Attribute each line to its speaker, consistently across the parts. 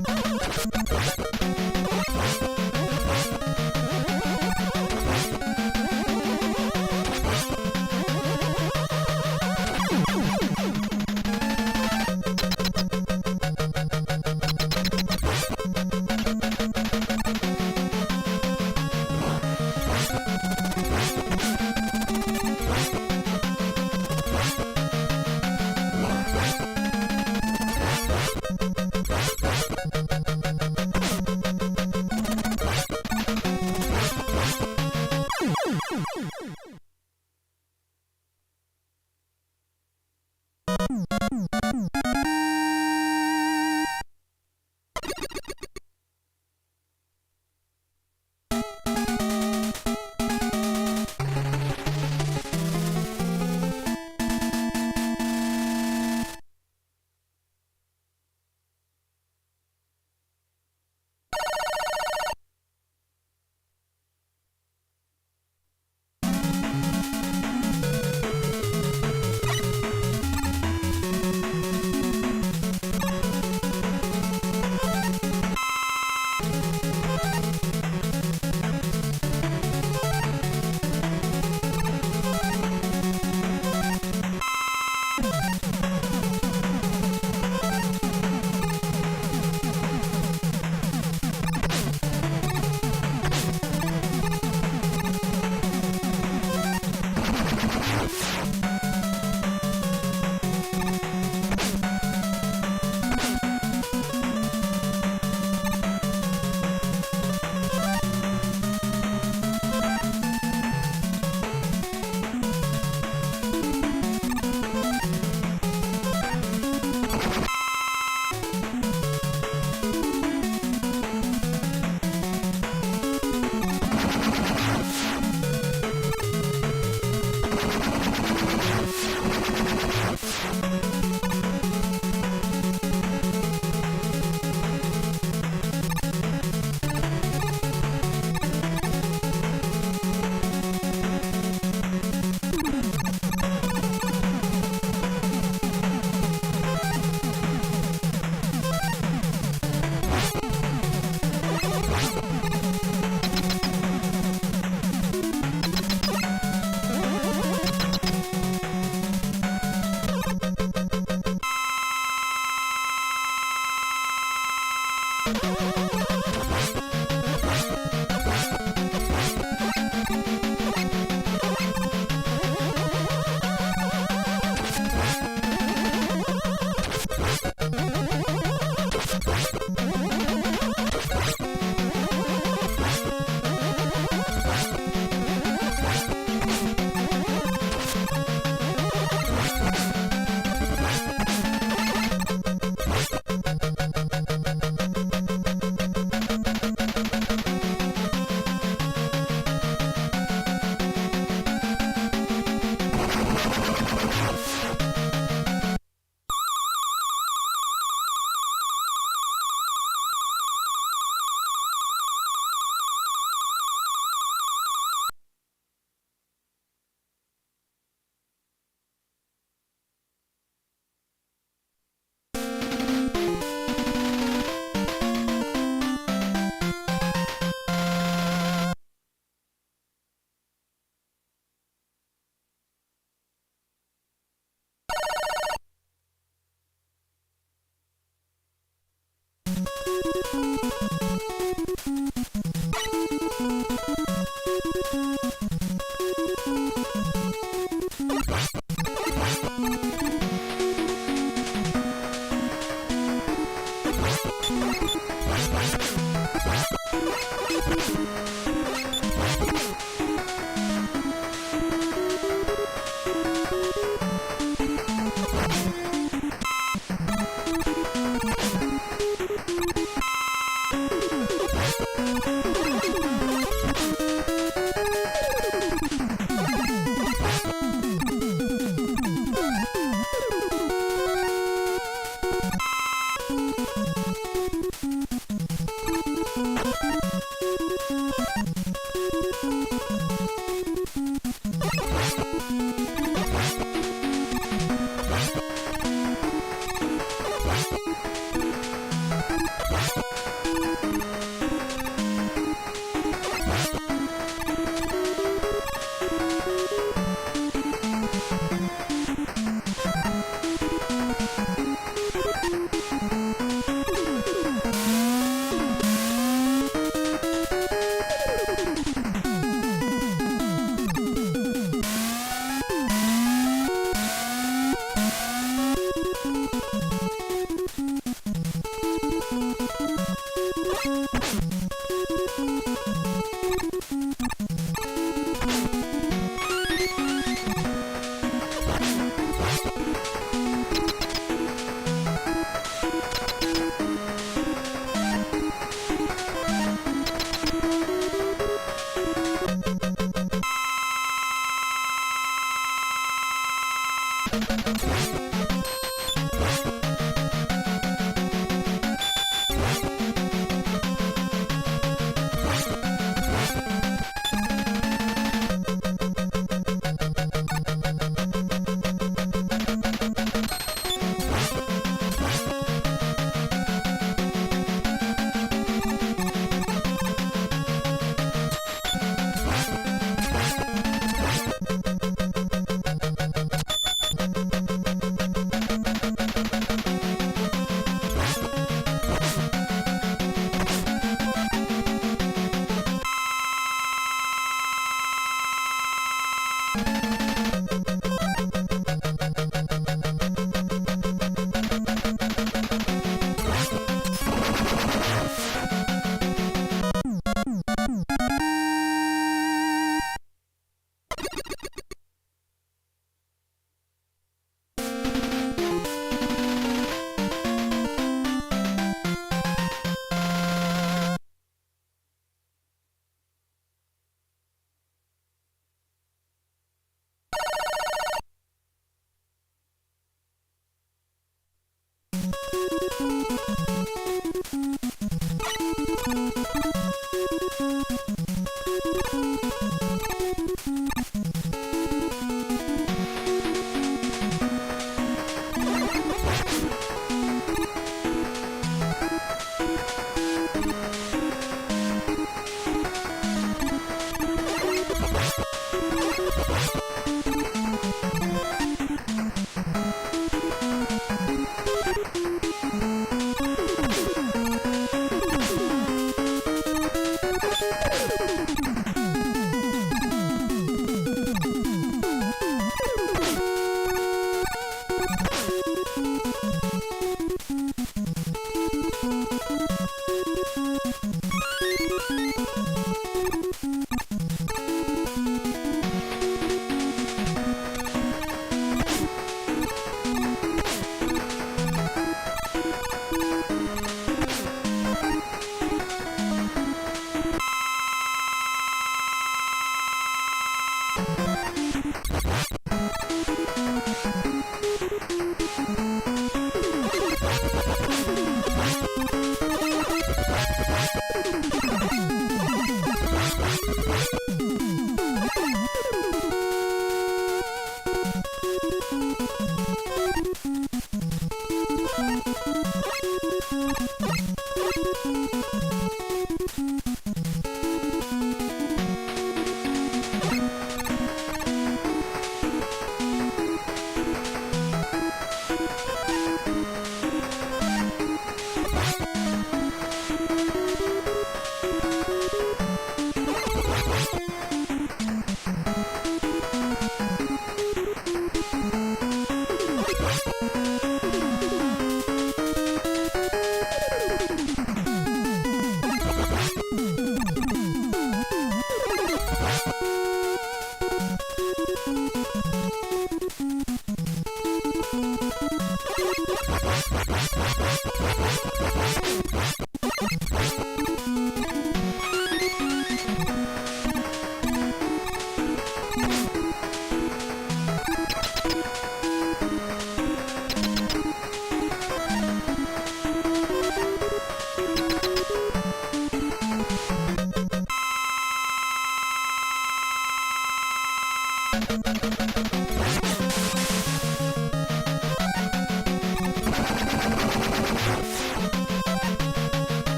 Speaker 1: What?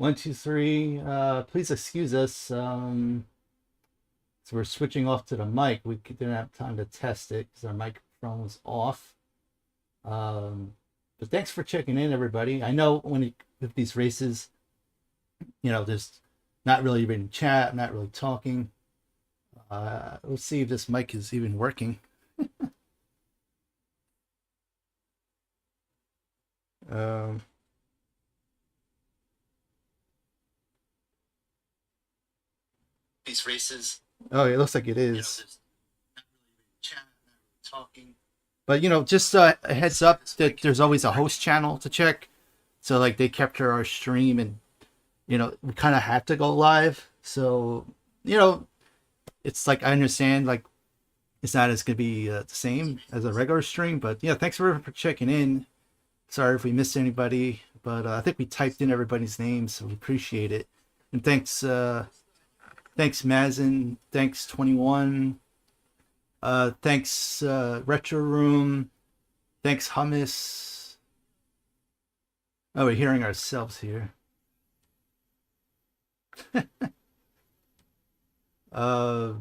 Speaker 1: One, two, three. Please excuse us. So we're switching off to the mic. We didn't have time to test it because our microphone was off. But thanks for checking in, everybody. I know with these races, there's not really even chat, not really talking. Let's see if this mic is even working. um, these races. Oh, it looks like it is. Not really even chat, not really talking. But just a heads up that there's always a host channel to check. So like they capture our stream, and we kind of have to go live. So it's like I understand like it's not as gonna be the same as a regular stream, but yeah, thanks for checking in. Sorry if we missed anybody, but I think we typed in everybody's names, so we appreciate it. And thanks Mazin, thanks 21, thanks Retro Room, thanks Hummus. Oh, we're hearing ourselves here. uh,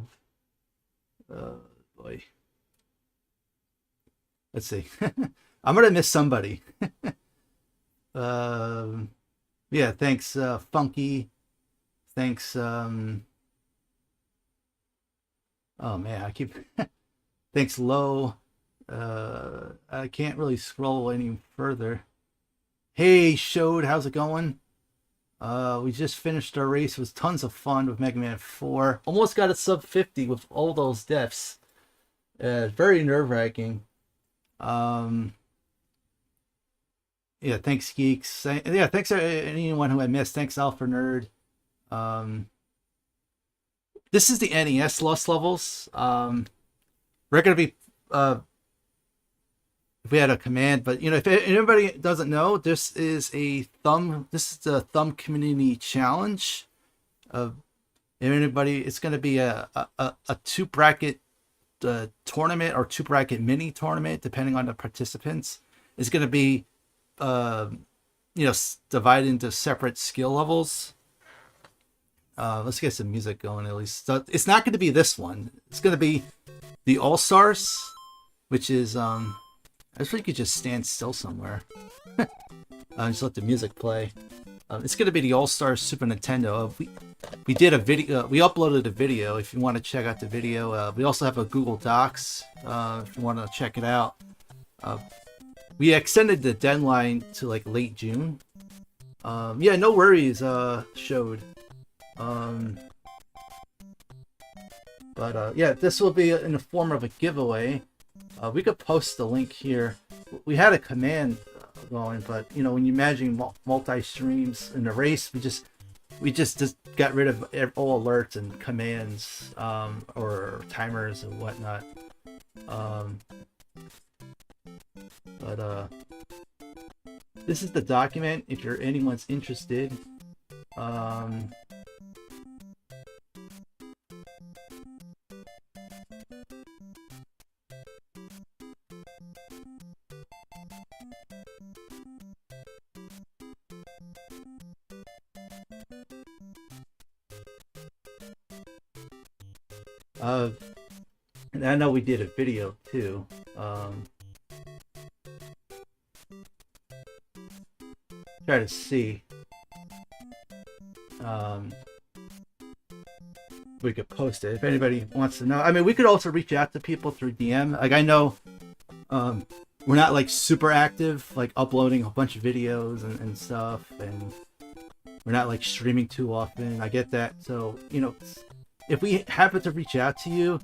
Speaker 1: boy. Let's see. I'm gonna miss somebody. Yeah, thanks Funky. Thanks oh man, I keep thanks Low. I can't really scroll any further. Hey Showed, how's it going? We just finished our race. It was tons of fun with Mega Man 4. Almost got a sub 50 with all those deaths. Very nerve-wracking. Yeah, thanks Geeks. Yeah, thanks anyone who I missed. Thanks Alpha Nerd. This is the NES Lost Levels. We're gonna be if we had a command, but if anybody doesn't know, this is the Thumb Community Challenge. If anybody, it's gonna be a 2-bracket tournament or 2-bracket mini tournament, depending on the participants. It's gonna be divided into separate skill levels. Let's get some music going at least. So it's not going to be this one. It's going to be the All Stars, which is I wish we could just stand still somewhere. Just let the music play. It's going to be the All Stars Super Nintendo. We did a video. We uploaded a video. If you want to check out the video, we also have a Google Docs. If you want to check it out. We extended the deadline to like late June. Yeah, no worries. Showed. Yeah, this will be in the form of a giveaway. We could post the link here. We had a command going, but when you imagine multi streams in the race, we just got rid of all alerts and commands or timers and whatnot. This is the document if anyone's interested. And I know we did a video too. Try to see. We could post it if anybody wants to know. I mean, we could also reach out to people through DM. Like I know, we're not like super active, like uploading a bunch of videos and stuff, and we're not like streaming too often. I get that. So if we happen to reach out to you,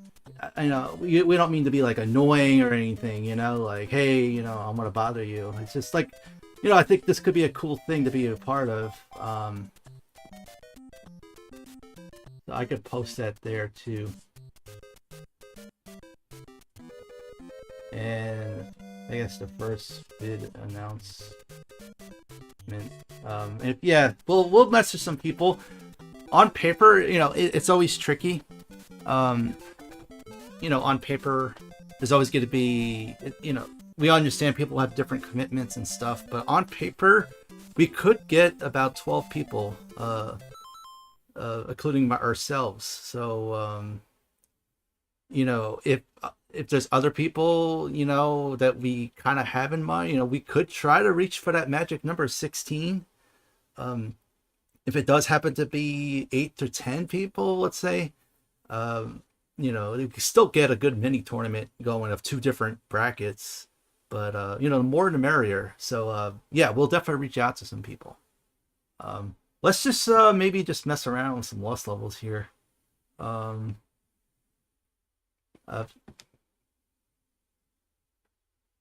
Speaker 1: we don't mean to be like annoying or anything, like, hey, I'm gonna bother you. It's just like, I think this could be a cool thing to be a part of. I could post that there too. And I guess the first bid announcement. We'll message some people. On paper, it's always tricky. On paper, there's always going to be, we understand people have different commitments and stuff, but on paper, we could get about 12 people, including ourselves. So, you know, if there's other people, you know, that we kind of have in mind, you know, we could try to reach for that magic number 16. If it does happen to be 8 to 10 people, let's say, you know, you can still get a good mini tournament going of 2 different brackets. But, you know, the more the merrier. So, yeah, we'll definitely reach out to some people. Let's just maybe just mess around with some lost levels here. Let's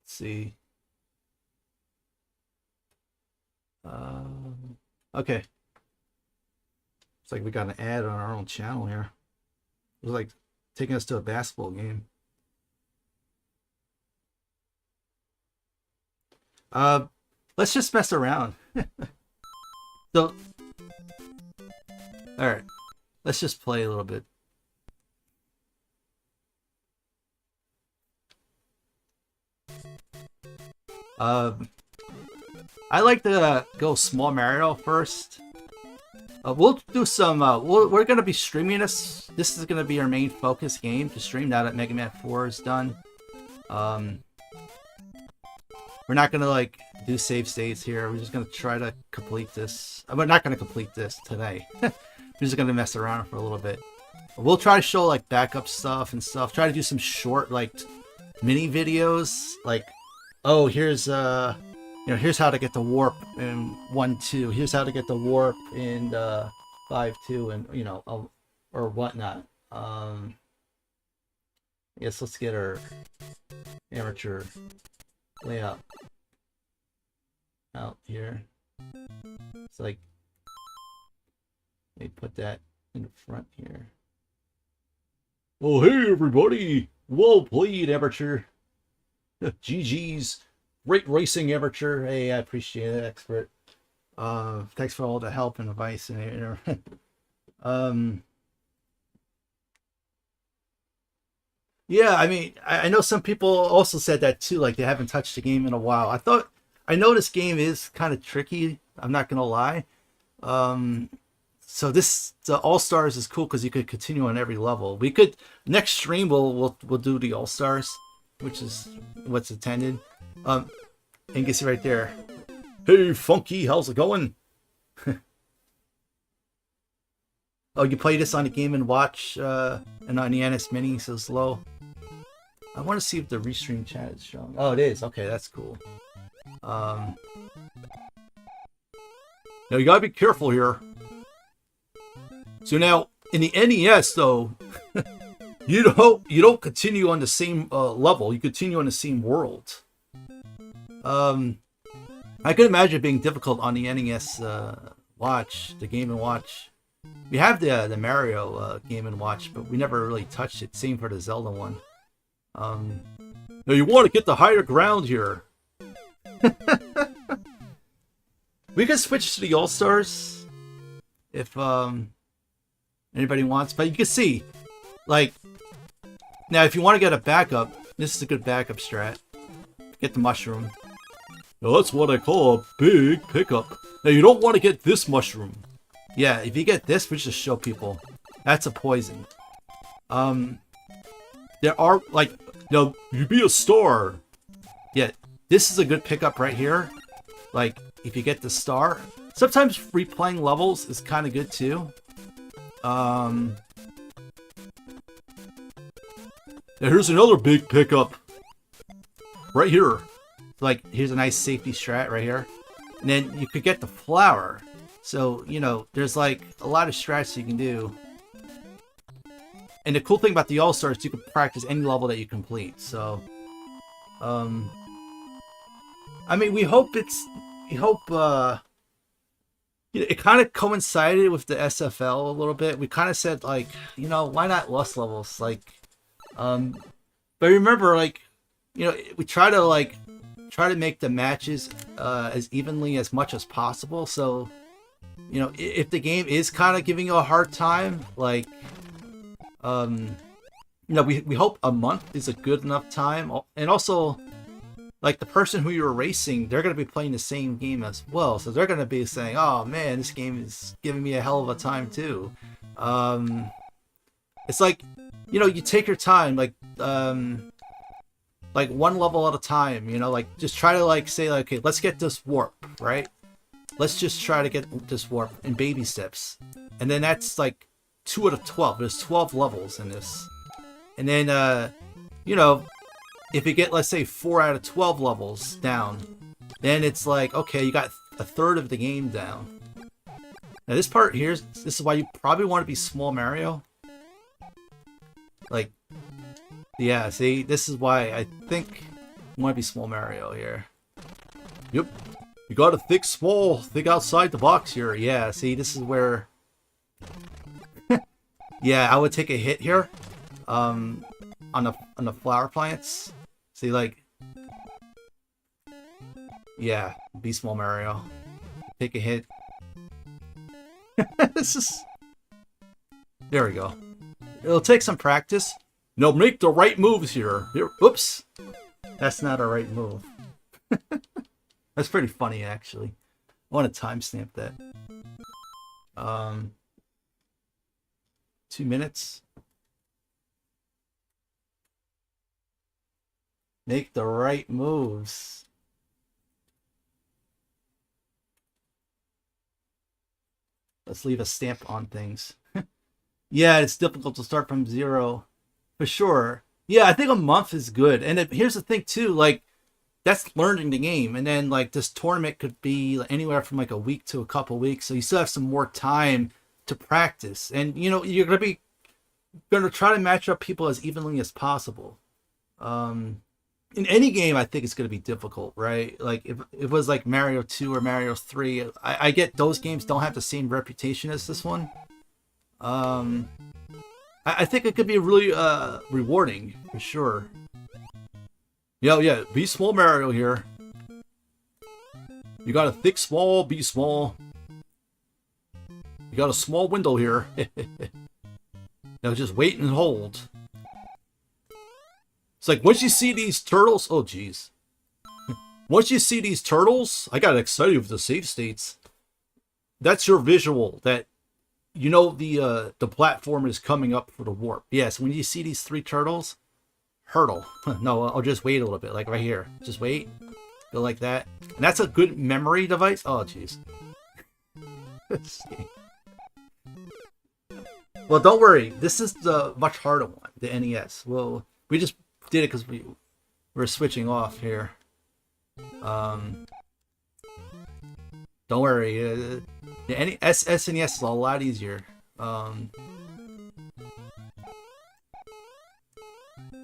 Speaker 1: see. Okay. It's like we got an ad on our own channel here. It was like taking us to a basketball game. Let's just mess around. So, all right, let's just play a little bit. I like to go small Mario first. We'll do some. We're gonna be streaming this. This is gonna be our main focus game to stream now that Mega Man 4 is done. We're not gonna like do save states here. We're just gonna try to complete this. We're not gonna complete this today. We're just gonna mess around for a little bit. We'll try to show like backup stuff and stuff. Try to do some short like mini videos. Like, oh, here's you know, here's how to get the warp in 1-2. Here's how to get the warp in 5-2, and you know, or whatnot. Yes, let's get our amateur layout out here. It's like they put that in the front here. Oh, hey everybody! Well played, amateur. GG's. Great racing, amateur. Hey, I appreciate it, expert. Thanks for all the help and advice. And yeah, I mean, I know some people also said that too, like they haven't touched the game in a while. I know this game is kind of tricky. I'm not gonna lie. So the All Stars is cool because you could continue on every level. We could next stream we'll do the All Stars, which is what's intended. And you can see right there. Hey, Funky, how's it going? Oh, you play this on the Game and Watch and on the NS Mini, so slow. I want to see if the restream chat is showing. Oh, it is. Okay, that's cool. Now you gotta be careful here. So now in the NES, though, you don't continue on the same level. You continue on the same world. I could imagine it being difficult on the NES Watch, the Game & Watch. We have the Mario Game & Watch, but we never really touched it. Same for the Zelda one. Now you want to get the higher ground here. We can switch to the All-Stars if anybody wants, but you can see, like, now if you want to get a backup, this is a good backup strat. Get the mushroom. Now that's what I call a big pickup. Now you don't want to get this mushroom. Yeah, if you get this, we just show people. That's a poison. There are, like, now, you be a star. Yeah, this is a good pickup right here. Like, if you get the star. Sometimes replaying levels is kind of good, too. Now, here's another big pickup. Right here. Like, here's a nice safety strat right here. And then you could get the flower. So, you know, there's like a lot of strats you can do. And the cool thing about the All-Stars, you can practice any level that you complete. So, I mean, we hope, you know, it kind of coincided with the SFL a little bit. We kind of said, like, you know, why not Lost levels? Like, but remember, like, you know, we try to make the matches as evenly as much as possible. So, you know, if the game is kind of giving you a hard time, like, you know, we hope a month is a good enough time. And also, like the person who you're racing, they're going to be playing the same game as well. So they're going to be saying, oh man, this game is giving me a hell of a time too. It's like, you know, you take your time, like one level at a time, you know, like just try to like say like, okay, let's get this warp, right? Let's just try to get this warp in baby steps. And then that's like 2 out of 12. There's 12 levels in this. And then, you know, if you get, let's say, 4 out of 12 levels down, then it's like, okay, you got a third of the game down. Now this part here, this is why you probably want to be Small Mario. Like, yeah, see, this is why I think you want to be Small Mario here. Yep. You gotta think outside the box here. Yeah, see, this is where... yeah, I would take a hit here. On the flower plants. See, like... yeah, be Small Mario. Take a hit. This is... there we go. It'll take some practice. No, make the right moves here. Oops. That's not a right move. That's pretty funny, actually. I want to timestamp that. 2 minutes. Make the right moves. Let's leave a stamp on things. Yeah, it's difficult to start from 0. For sure. Yeah, I think a month is good. And here's the thing, too. Like, that's learning the game. And then, like, this tournament could be anywhere from, like, a week to a couple weeks. So you still have some more time to practice. And, you know, you're going to try to match up people as evenly as possible. In any game, I think it's going to be difficult, right? Like, if it was, like, Mario 2 or Mario 3, I get those games don't have the same reputation as this one. I think it could be really rewarding, for sure. Yeah, be Small Mario here. You got a thick small, be small. You got a small window here. Now just wait and hold. It's like, once you see these turtles... oh, jeez. Once you see these turtles, I got excited with the save states. That's your visual that... you know the platform is coming up for the warp. Yes, when you see these 3 turtles, hurdle. No, I'll just wait a little bit, like right here. Just wait. Go like that. And that's a good memory device. Oh, jeez. Well, don't worry. This is the much harder one, the NES. Well, we just did it because we're switching off here. Don't worry. The SNES is a lot easier.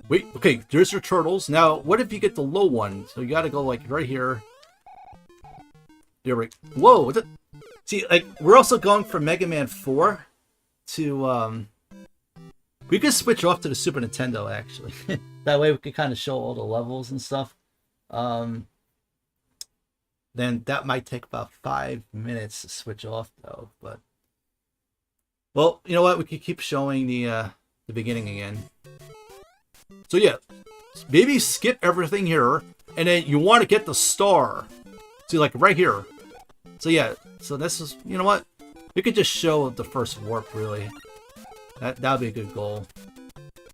Speaker 1: Wait, okay, there's your turtles. Now, what if you get the low one? So you gotta go, like, right here. There we go. Whoa! What's it? See, like, we're also going from Mega Man 4 to, we could switch off to the Super Nintendo, actually. That way we could kind of show all the levels and stuff. Then that might take about 5 minutes to switch off, though. But, well, you know what? We could keep showing the beginning again. So yeah, maybe skip everything here, and then you want to get the star. See, like right here. So yeah, so this is, you know what? We could just show the first warp, really. That would be a good goal.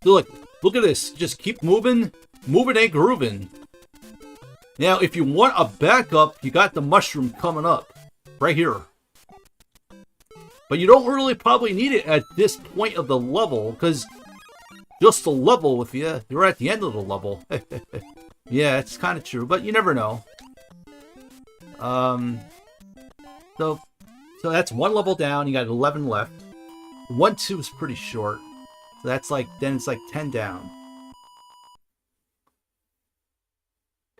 Speaker 1: So look at this. Just keep moving. Moving and grooving. Now, if you want a backup, you got the mushroom coming up. Right here. But you don't really probably need it at this point of the level, because just the level with you, you're at the end of the level. Yeah, it's kind of true, but you never know. So that's 1 level down, you got 11 left. 1, 2 is pretty short. So that's like, then it's like 10 down.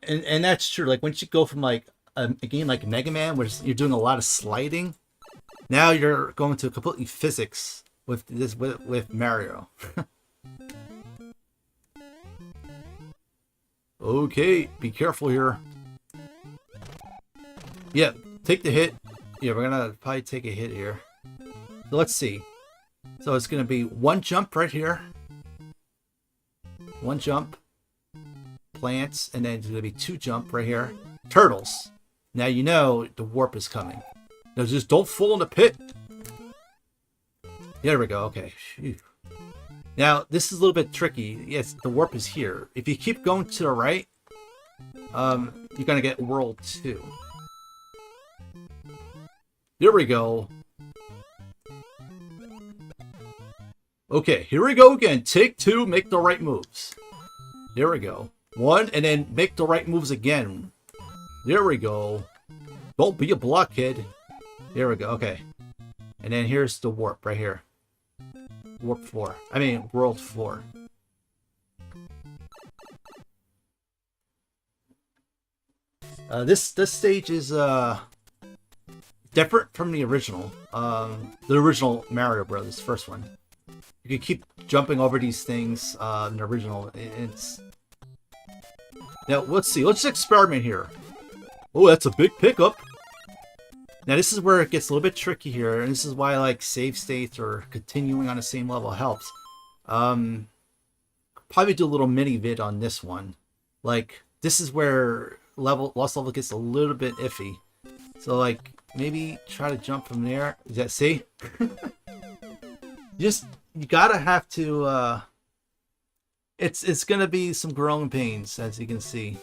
Speaker 1: And that's true. Like, once you go from like a game like Mega Man, where you're doing a lot of sliding, now you're going to completely physics with this with Mario. Okay, be careful here. Yeah, take the hit. Yeah, we're gonna probably take a hit here. So let's see. So it's gonna be 1 jump right here. 1 jump. plants, and then there's gonna be 2 jump right here. Turtles. Now you know the warp is coming. Now just don't fall in the pit. There we go. Okay. Phew. Now this is a little bit tricky. Yes, the warp is here. If you keep going to the right, you're gonna get World 2. Here we go. Okay, here we go again. Take 2, make the right moves. Here we go. 1, and then make the right moves again. There we go. Don't be a blockhead. There we go. Okay. And then here's the warp right here. Warp 4. I mean, World 4. This stage is different from the original. The original Mario Brothers, first one. You can keep jumping over these things in the original. It's now let's see. Let's experiment here. Oh, that's a big pickup. Now this is where it gets a little bit tricky here, and this is why like save states or continuing on the same level helps. Probably do a little mini vid on this one. Like this is where lost level gets a little bit iffy. So like maybe try to jump from there. Is that see? You gotta have to. It's gonna be some growing pains, as you can see.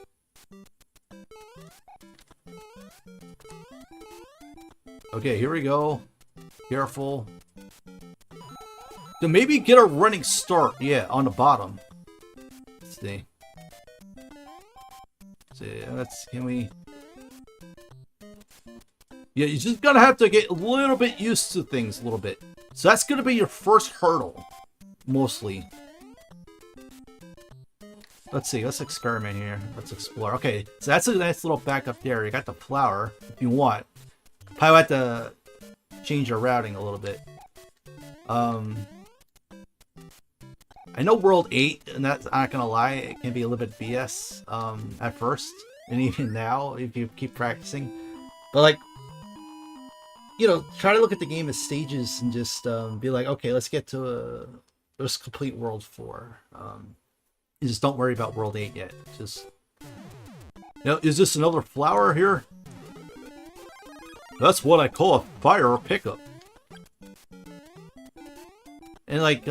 Speaker 1: Okay, here we go. Careful. Then maybe get a running start. Yeah, on the bottom. Let's see. Can we? Yeah, you just gotta have to get a little bit used to things a little bit. So that's gonna be your first hurdle, mostly. Let's see, let's experiment here. Let's explore. Okay, so that's a nice little back up there. You got the flower, if you want. Probably have to change your routing a little bit. I know World 8, and that's not gonna lie, it can be a little bit BS at first, and even now, if you keep practicing. But like, you know, try to look at the game as stages and just be like, okay, let's get to let's complete World 4. You just don't worry about World 8 yet. Just, now, is this another flower here? That's what I call a fire pickup. And like,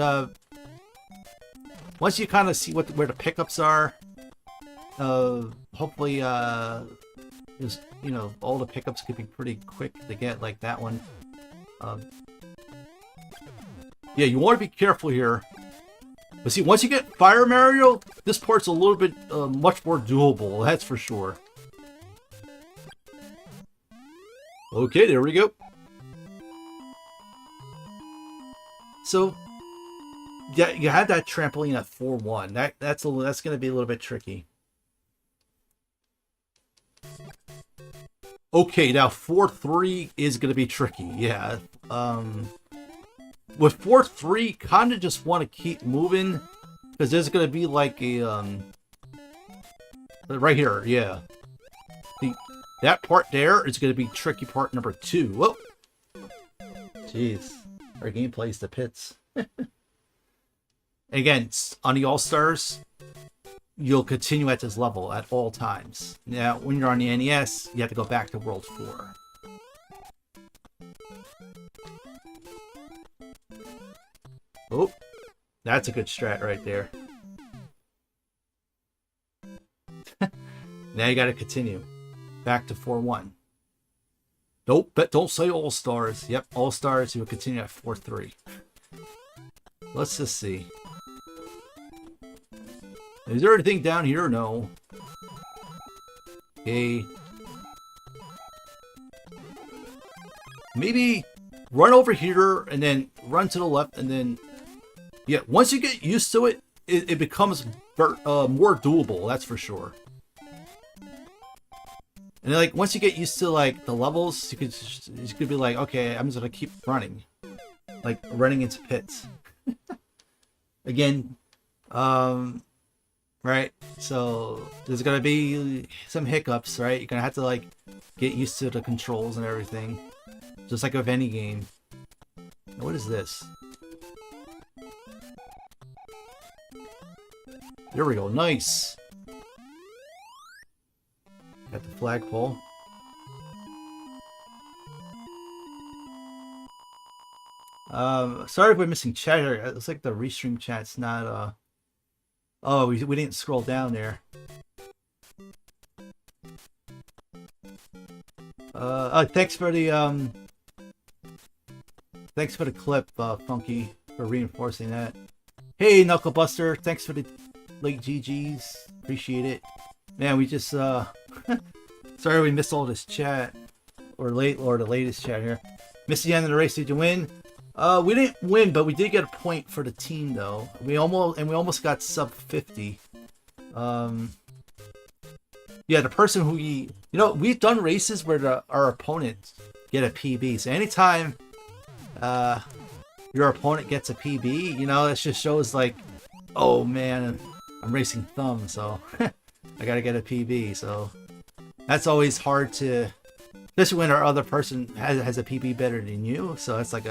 Speaker 1: once you kind of see where the pickups are, hopefully, just, you know, all the pickups could be pretty quick to get, like that one. Yeah, you want to be careful here. But see, once you get Fire Mario, this part's a little bit much more doable, that's for sure. Okay, there we go. So, yeah, you had that trampoline at 4-1. That's going to be a little bit tricky. Okay, now 4-3 is going to be tricky. Yeah. With 4-3, kind of just want to keep moving, because there's going to be like a right here. Yeah. That part there is going to be tricky part number 2. Whoa. Jeez. Our gameplay's the pits. Again, on the All-Stars, you'll continue at this level at all times. Now, when you're on the NES, you have to go back to World 4. Oh, that's a good strat right there. Now you got to continue. Back to 4-1. Nope, but don't say All-Stars. Yep, All-Stars, you'll continue at 4-3. Let's just see. Is there anything down here? No. Okay. Maybe run over here and then run to the left and then... Yeah, once you get used to it, it becomes more doable, that's for sure. And then, like, once you get used to, like, the levels, you could be like, okay, I'm just gonna keep running. Like, running into pits. Again, right? So, there's gonna be some hiccups, right? You're gonna have to, like, get used to the controls and everything. Just like with any game. Now, what is this? There we go, nice! At the flagpole. Sorry if we're missing chat here. It looks like the restream chat's not, oh, we didn't scroll down there. Thanks for the, thanks for the clip, Funky, for reinforcing that. Hey, Knucklebuster, thanks for the late GGs. Appreciate it. Man, we just, sorry we missed all this chat. Or the latest chat here. Missed the end of the race. Did you win? We didn't win, but we did get a point for the team, though. We almost got sub 50. Yeah, the person who we've done races where our opponents get a PB. So anytime your opponent gets a PB, it just shows like, oh man, I'm racing Thumb, so I gotta get a PB. So that's always hard to, especially when our other person has a PB better than you. So it's like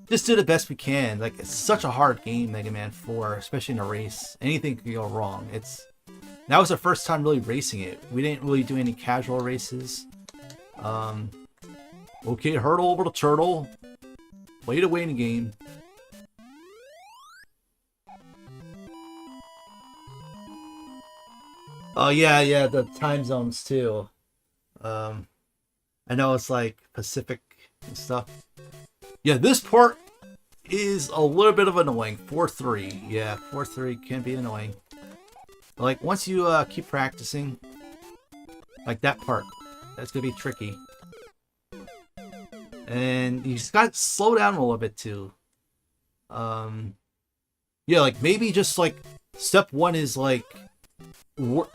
Speaker 1: just do the best we can. Like, it's such a hard game, Mega Man 4, especially in a race. Anything can go wrong. That was our first time really racing it. We didn't really do any casual races. Okay, hurdle over the turtle. Play the waiting game. Oh yeah, the time zones too. I know it's like Pacific and stuff. Yeah, this part is a little bit of annoying. 4-3. Yeah, 4-3 can be annoying. Like, once you keep practicing, like that part, that's gonna be tricky. And you just gotta slow down a little bit too. Yeah, like maybe just like step 1 is like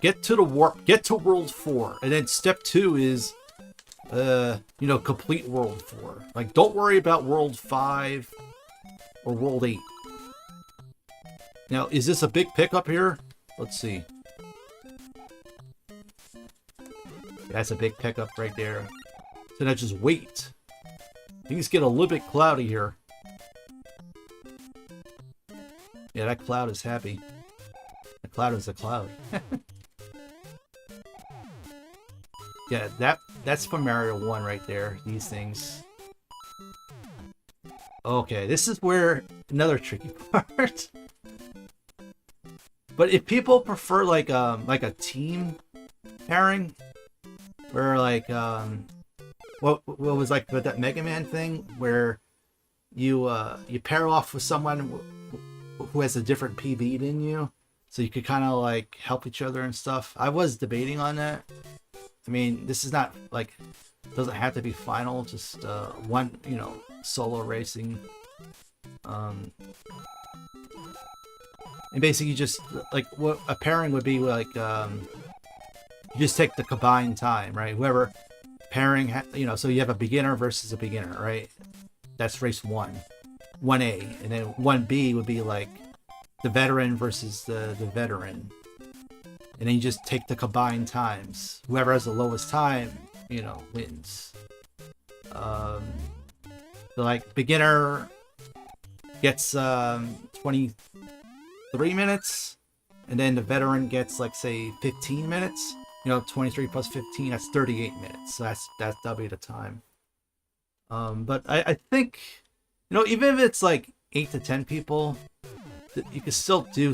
Speaker 1: get to the warp, get to World 4, and then step 2 is complete World 4. Like, don't worry about World 5 or World 8. Now, is this a big pickup here? Let's see. That's a big pickup right there. So now just wait. Things get a little bit cloudy here. Yeah, that cloud is happy. The cloud is a cloud. Yeah, that's from Mario 1 right there. These things. Okay, this is where another tricky part. But if people prefer like a team pairing, where like what was like that Mega Man thing where you pair off with someone who has a different PB than you, so you could kind of like help each other and stuff. I was debating on that. I mean, this is not like, doesn't have to be final, just one, solo racing. And basically just like what a pairing would be like, you just take the combined time, right? Whoever pairing, so you have a beginner versus a beginner, right? That's race 1, 1A, and then 1B would be like the veteran versus the veteran. And then you just take the combined times. Whoever has the lowest time, wins. So like beginner gets 23 minutes, and then the veteran gets like say 15 minutes. 23 plus 15, that's 38 minutes. So that'll be the time. But I think, even if it's like 8 to 10 people, you can still do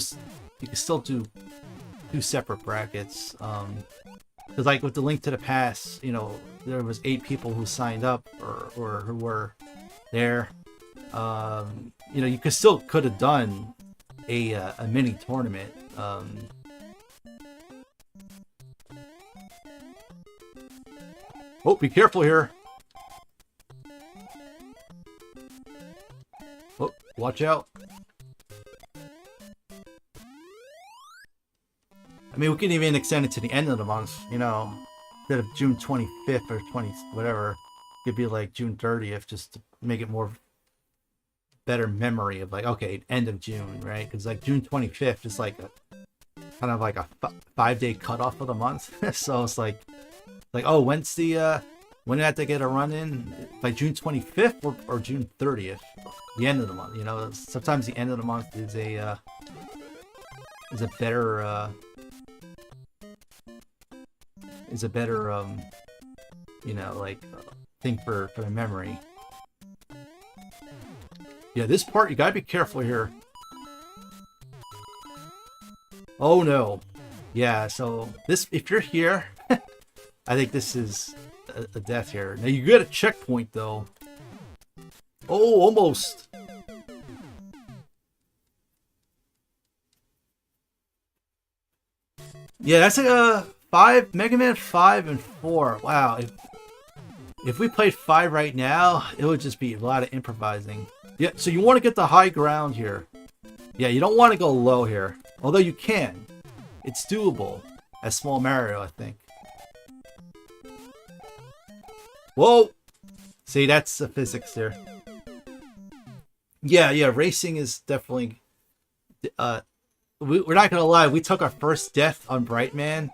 Speaker 1: 2 separate brackets. Because like with the Link to the Past, there was 8 people who signed up or who were there. You could have done a mini tournament. Oh, be careful here. Oh, watch out. I mean, we can even extend it to the end of the month, instead of June 25th or 20, whatever. It'd be like June 30th, just to make it more better memory of like, okay, end of June, right? Because like June 25th is like kind of like a 5-day cutoff of the month. So it's like, oh, when do I have to get a run in? By June 25th or June 30th? The end of the month, sometimes the end of the month is a is a better you know, like thing for the memory. Yeah, this part you gotta be careful here. Oh no. Yeah, so this, if you're here, I think this is a death here. Now you get a checkpoint though. Oh, almost. Yeah, that's like 5, Mega Man 5 and 4. Wow, if we played 5 right now, it would just be a lot of improvising. Yeah, so you want to get the high ground here. Yeah, you don't want to go low here. Although you can. It's doable. As Small Mario, I think. Whoa! See, that's the physics there. Yeah, racing is definitely... we're not gonna lie, we took our first death on Brightman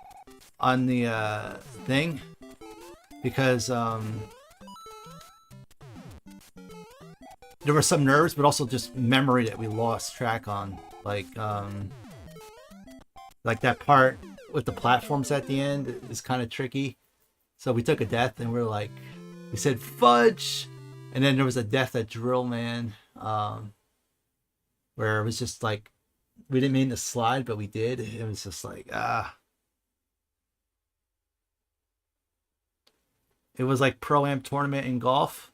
Speaker 1: on the thing. Because, there were some nerves, but also just memory that we lost track on. Like that part with the platforms at the end is kind of tricky. So we took a death and we said fudge, and then there was a death at Drill Man, where it was just like we didn't mean to slide, but we did. It was just like It was like Pro-Am tournament in golf.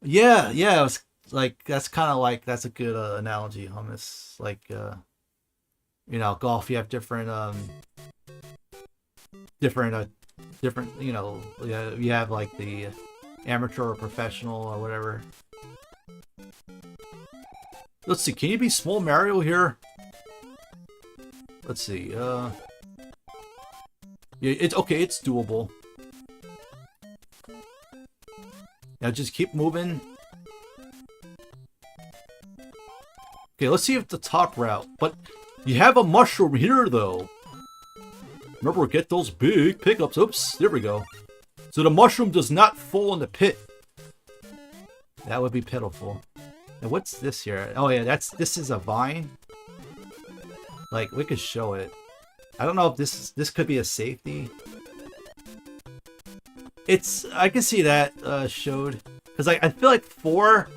Speaker 1: Yeah, it was like that's kind of like that's a good analogy, Hummus. Like you know, golf, you have different you know, you have like the amateur or professional or whatever. Let's see, can you be Small Mario here? Let's see. Yeah, it's okay, it's doable. Now just keep moving. Okay, let's see if the top route. But you have a mushroom here, though. Remember, get those big pickups. Oops, there we go. So the mushroom does not fall in the pit. That would be pitiful. Now what's this here? Oh yeah, this is a vine. Like, we could show it. I don't know if this could be a safety. I can see that showed, because I feel like 4,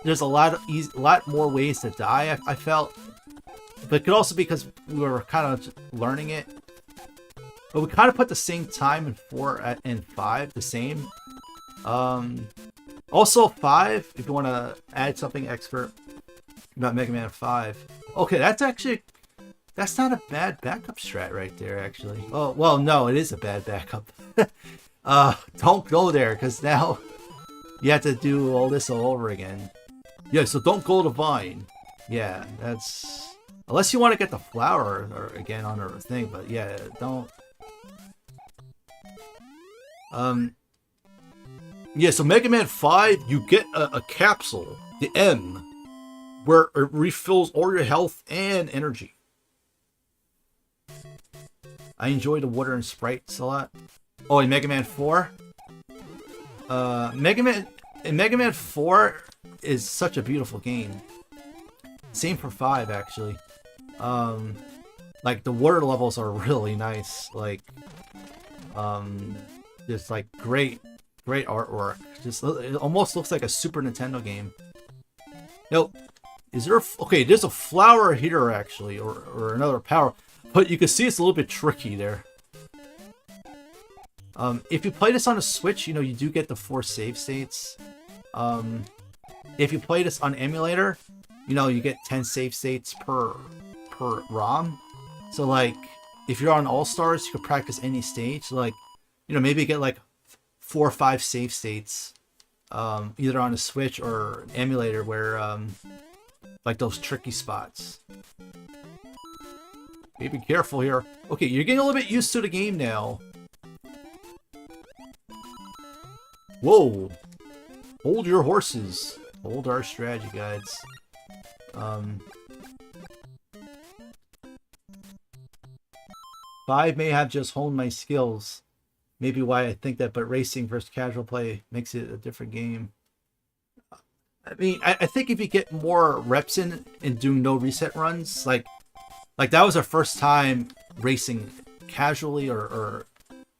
Speaker 1: there's a lot more ways to die. I felt, but it could also be because we were kind of learning it. But we kind of put the same time in 4 and 5, the same. Also 5, if you want to add something expert about Mega Man 5. Okay, that's not a bad backup strat right there, actually. Oh well, no, it is a bad backup. Don't go there, because now you have to do all this all over again. Yeah, so don't go to Vine. Yeah, that's... Unless you want to get the flower or again on a thing, but yeah, don't... Yeah, so Mega Man 5, you get a capsule, the M, where it refills all your health and energy. I enjoy the water and sprites a lot. Oh, in Mega Man 4? Mega Man 4 is such a beautiful game. Same for 5, actually. Like, the water levels are really nice. Like, just like great artwork. Just, it almost looks like a Super Nintendo game. Now, is there okay, there's a flower here, actually, or another power. But you can see it's a little bit tricky there. If you play this on a Switch, you know, you do get the 4 save states. If you play this on emulator, you know, you get 10 save states per ROM. So, like, if you're on All-Stars, you can practice any stage. Like, you know, maybe get, like, 4 or 5 save states, either on a Switch or an emulator where, like, those tricky spots. Be careful here. Okay, you're getting a little bit used to the game now. Whoa! Hold your horses. Hold our strategy guides. 5 may have just honed my skills. Maybe why I think that, but racing versus casual play makes it a different game. I mean, I think if you get more reps in and doing no reset runs, like that was our first time racing casually or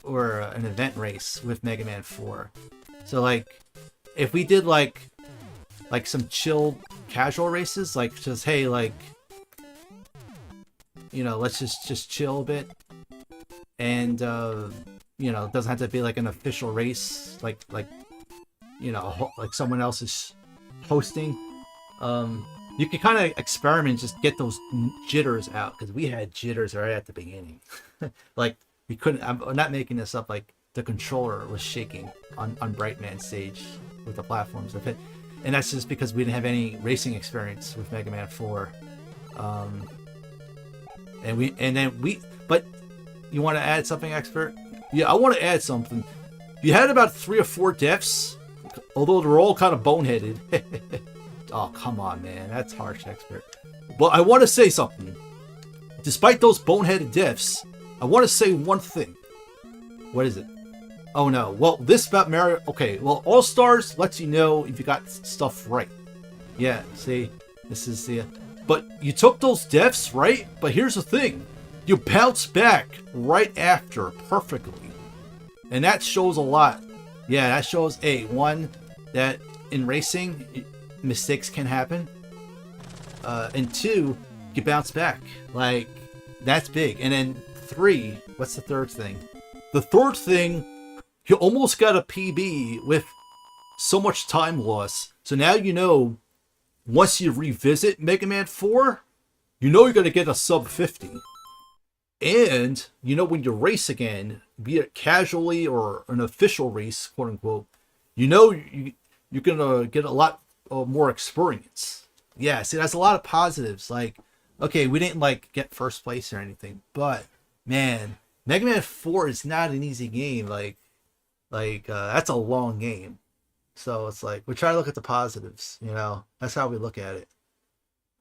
Speaker 1: an event race with Mega Man 4. So like, if we did like some chill casual races, like just hey, like, you know, let's just chill a bit, and you know, it doesn't have to be like an official race, like you know, like someone else is hosting. You can kind of experiment, just get those jitters out, because we had jitters right at the beginning. Like, we couldn't, I'm not making this up, like the controller was shaking on Brightman stage with the platforms of it, and that's just because we didn't have any racing experience with Mega Man 4. But you want to add something, Expert? Yeah, I want to add something. You had about 3 or 4 deaths, although they're all kind of boneheaded. Oh, come on, man. That's harsh, Expert. But I want to say something. Despite those boneheaded deaths, I want to say one thing. What is it? Oh, no. Well, this about Mario... Okay, well, All-Stars lets you know if you got stuff right. Yeah, see? This is the... But you took those deaths, right? But here's the thing. You bounce back right after perfectly. And that shows a lot. Yeah, that shows, one, that in racing, mistakes can happen. And 2, you bounce back. Like, that's big. And then 3, what's the third thing? The third thing, you almost got a PB with so much time loss. So now you know, once you revisit Mega Man 4, you know you're going to get a sub 50. And, you know, when you race again, be it casually or an official race, quote unquote, you know you're going to get a lot more experience. Yeah, see, that's a lot of positives. Like, okay, we didn't, like, get first place or anything, but, man, Mega Man 4 is not an easy game. Like that's a long game. So it's like, we try to look at the positives, you know? That's how we look at it.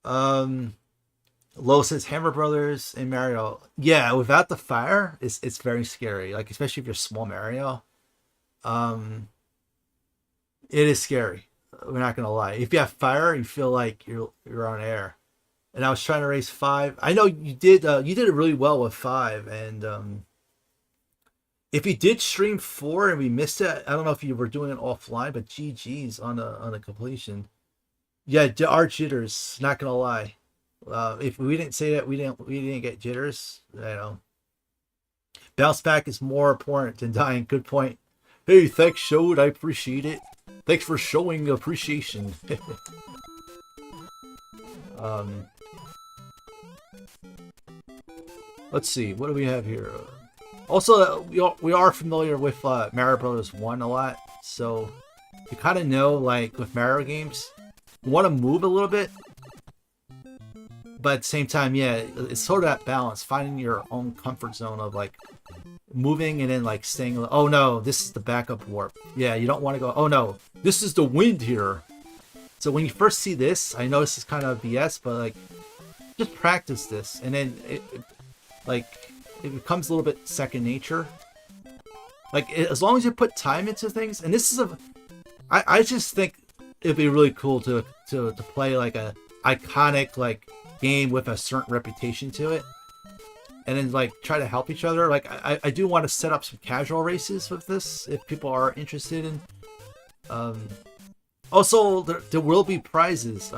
Speaker 1: Lo says Hammer Brothers and Mario. Yeah, without the fire, it's very scary. Like, especially if you're small Mario. It is scary. We're not gonna lie. If you have fire, you feel like you're on air. And I was trying to race 5. I know you did it really well with 5, and if you did stream 4 and we missed it, I don't know if you were doing it offline, but GG's on a completion. Yeah, there are jitters, not gonna lie. If we didn't say that, we didn't get jitters, you know. Bounce back is more important than dying. Good point. Hey, thanks, Showed. I appreciate it. Thanks for showing appreciation. Let's see. What do we have here? Also, we are familiar with Mario Brothers 1 a lot, so you kind of know, like, with Mario games, you want to move a little bit, but at the same time, yeah, it's sort of that balance, finding your own comfort zone of, like, moving and then, like, staying. Oh no, this is the backup warp. Yeah, you don't want to go, oh no, this is the wind here. So when you first see this, I know this is kind of BS, but, like, just practice this, and then it becomes a little bit second nature. Like, as long as you put time into things, and this is I just think it'd be really cool to play like a iconic, like, game with a certain reputation to it, and then, like, try to help each other. Like, I do want to set up some casual races with this if people are interested in. Also, there will be prizes.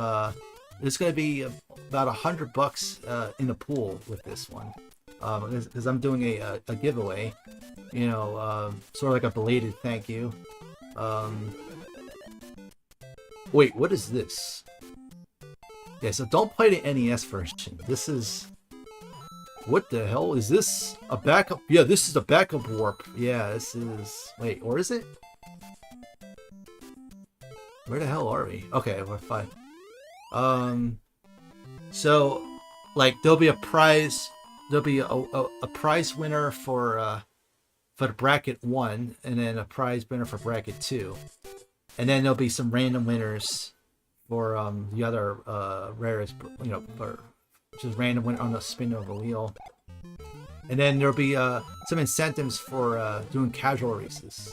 Speaker 1: There's going to be about $100 in the pool with this one, because I'm doing a giveaway, you know, sort of like a belated thank you. Wait, what is this? Yeah, so don't play the NES version. This is... What the hell? Is this a backup? Yeah, this is a backup warp. Yeah, this is... Wait, or is it? Where the hell are we? Okay, we're fine. So, like, there'll be a prize. There'll be a prize winner for the bracket 1, and then a prize winner for bracket 2. And then there'll be some random winners for the other rarest, you know, for just random winner on the spin of a wheel. And then there'll be some incentives for doing casual races.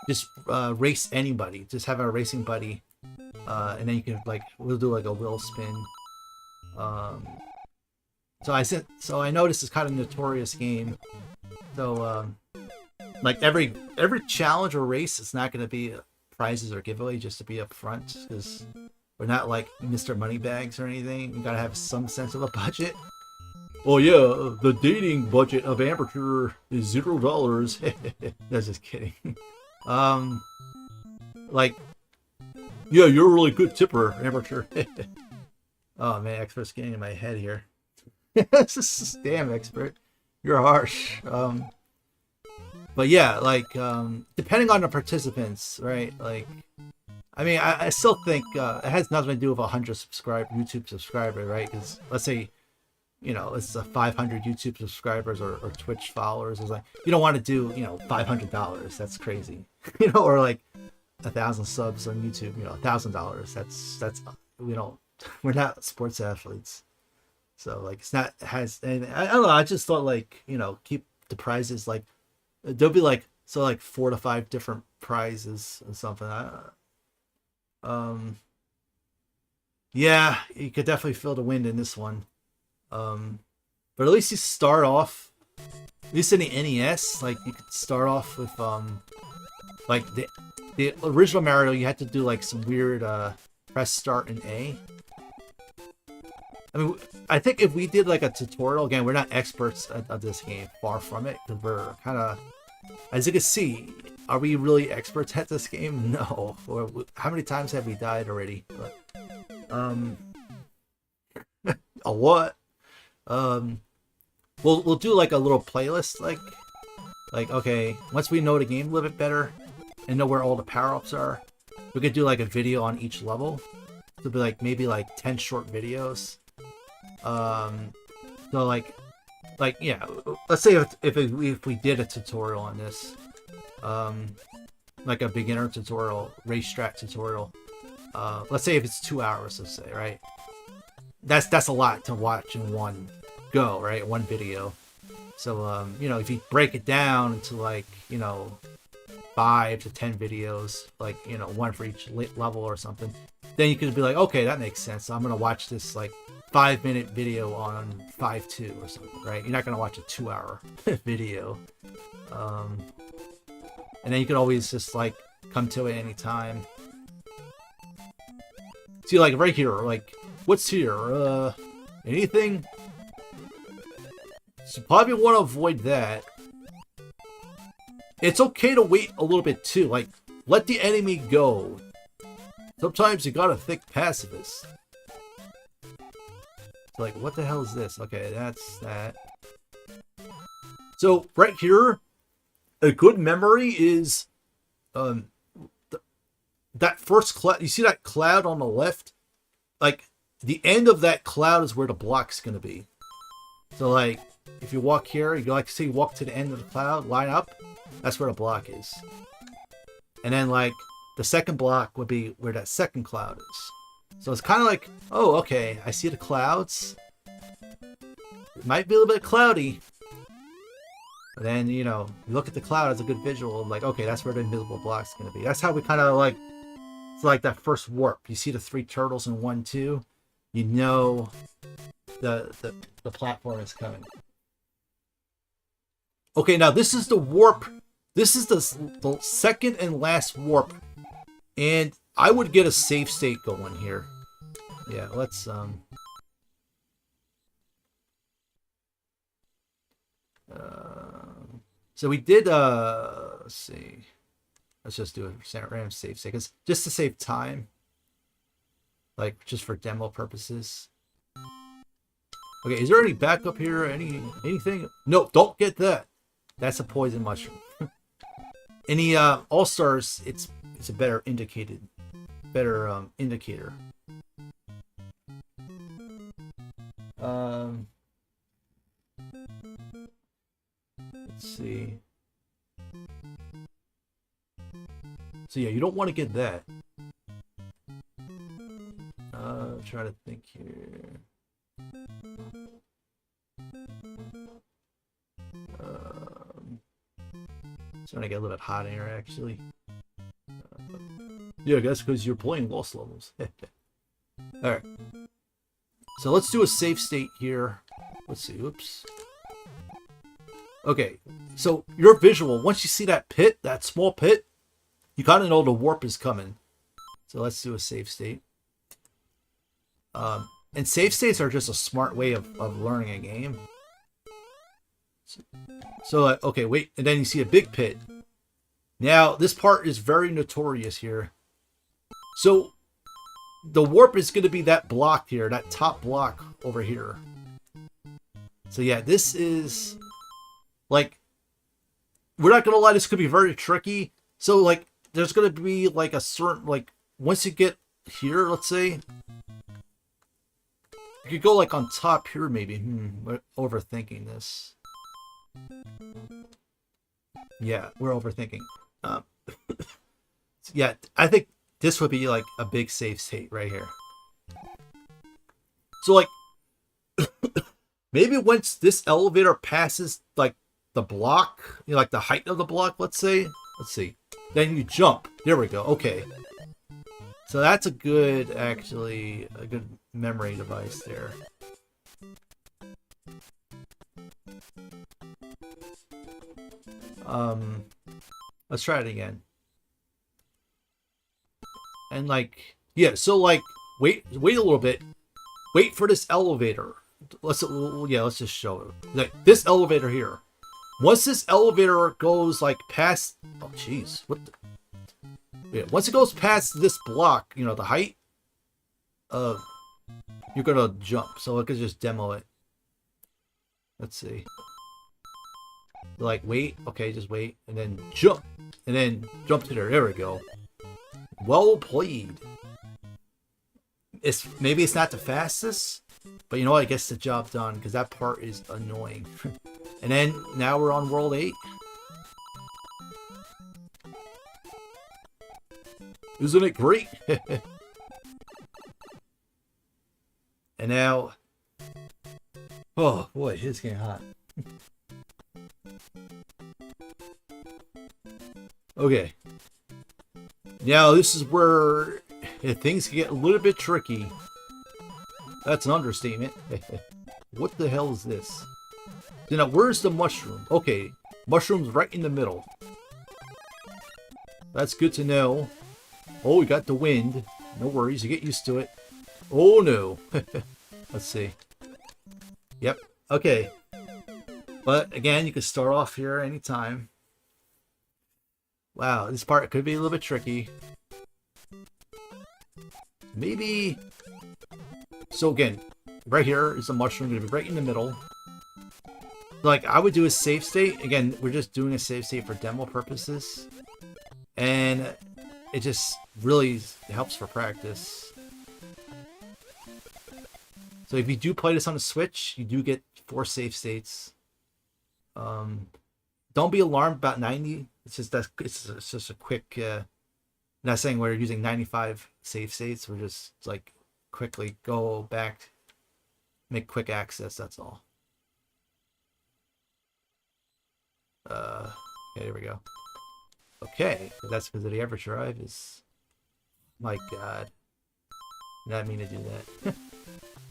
Speaker 1: Just race anybody. Just have a racing buddy, and then you can, like, we'll do like a wheel spin. So I know this is kind of a notorious game. So like every challenge or race, it's not going to be prizes or giveaway, just to be upfront, because we're not like Mr. Moneybags or anything. We gotta have some sense of a budget. Oh yeah, the dating budget of Amateur is $0. That's just kidding. Like, yeah, you're a really good tipper, Amateur. Oh man, Expert's getting in my head here. Damn, Expert, you're harsh. But yeah, like, depending on the participants, right? Like, I mean, I still think it has nothing to do with 100 YouTube subscribers, right? Because let's say, you know, it's 500 YouTube subscribers or Twitch followers. It's like, you don't want to do, you know, $500. That's crazy. You know, or like 1,000 subs on YouTube, you know, $1,000. That's, you know, we're not sports athletes. So like, it's not, it has anything. I don't know. I just thought, like, you know, keep the prizes, like, there'll be like, so like 4 to 5 different prizes or something. Yeah, you could definitely feel the wind in this one. But at least you start off, at least in the NES, like, you could start off with like the original Mario, you had to do like some weird press start in A. I mean, I think if we did like a tutorial, again, we're not experts at this game, far from it, because we're kind of, as you can see, are we really experts at this game? No. How many times have we died already? But, a lot. We'll do like a little playlist, like okay, once we know the game a little bit better and know where all the power-ups are, we could do like a video on each level. It'll be like maybe like 10 short videos. So like yeah, let's say if we did a tutorial on this, like a beginner tutorial, racetrack tutorial, let's say if it's 2 hours, let's say, right? That's a lot to watch in one go, right? One video. So you know, if you break it down into like, you know, 5 to 10 videos, like, you know, one for each level or something, then you could be like, okay, that makes sense. So I'm gonna watch this like 5-minute video on 5.2 or something, right? You're not gonna watch a 2-hour video. And then you could always just like come to it anytime. See, like right here, like, what's here? Anything? So probably want to avoid that. It's okay to wait a little bit too. Like, let the enemy go. Sometimes you gotta think pacifist. Like, what the hell is this? Okay, that's that. So right here, a good memory is that first cloud. You see that cloud on the left? Like, the end of that cloud is where the block's gonna be. So like, if you walk here, you like to say you walk to the end of the cloud, line up, that's where the block is. And then like the second block would be where that second cloud is. So it's kind of like, oh, okay, I see the clouds. It might be a little bit cloudy. But then, you know, you look at the cloud as a good visual, like, okay, that's where the invisible block's gonna be. That's how we kind of like, it's like that first warp. You see the 3 turtles in 1, 2, you know the platform is coming. Okay, now this is the warp. This is the second and last warp. And I would get a save state going here. Yeah, let's so we did let's see. Let's just do a random save state, just to save time. Like, just for demo purposes. Okay, is there any backup here? Anything? No, don't get that. That's a poison mushroom. Any all-stars, it's a better indicator. Let's see. So yeah, you don't want to get that. Try to think here. Starting to get a little bit hot in here, actually. Yeah, I guess because you're playing Lost Levels. Alright. So let's do a save state here. Let's see. Oops. Okay, so your visual, once you see that pit, that small pit, you kind of know the warp is coming. So let's do a save state. And save states are just a smart way of learning a game. So, okay, wait, and then you see a big pit. Now, this part is very notorious here. So, the warp is going to be that block here, that top block over here. So yeah, this is... Like, we're not going to lie, this could be very tricky. So, like, there's going to be, like, a certain, like, once you get here, let's say, you could go, like, on top here, maybe. We're overthinking this. Yeah, we're overthinking. Yeah, I think this would be, like, a big save state right here. So, like, maybe once this elevator passes, like, the block, you know, like the height of the block, let's say. Let's see. Then you jump. There we go. Okay. So that's a good, actually, a good memory device there. Let's try it again. And like, yeah, so like, wait a little bit. Wait for this elevator. Let's just show it. Like this elevator here. Once this elevator goes like past, oh jeez, what the, yeah, once it goes past this block, you know, the height, you're gonna jump. So I could just demo it. Let's see. Like wait, okay, just wait, and then jump, and then jump to there. There we go. Well played. Maybe it's not the fastest, but you know what? I guess the job done because that part is annoying. And then now we're on World 8. Isn't it great? And now, oh boy, it's getting hot. Okay. Now this is where things can get a little bit tricky. That's an understatement. What the hell is this? So now, where's the mushroom? Okay, mushroom's right in the middle. That's good to know. Oh, we got the wind. No worries, you get used to it. Oh no. Let's see. Yep, okay. But again, you can start off here anytime. Wow, this part could be a little bit tricky. Maybe... So again, right here is the mushroom, going to be right in the middle. Like, I would do a save state. Again, we're just doing a save state for demo purposes. And it just really helps for practice. So if you do play this on the Switch, you do get 4 save states. Don't be alarmed about 90. It's just that it's just a quick. Not saying we're using 95 save states. We're just like quickly go back, make quick access. That's all. Okay, here we go. Okay, that's because of the Everdrive is. My God, did not mean to do that.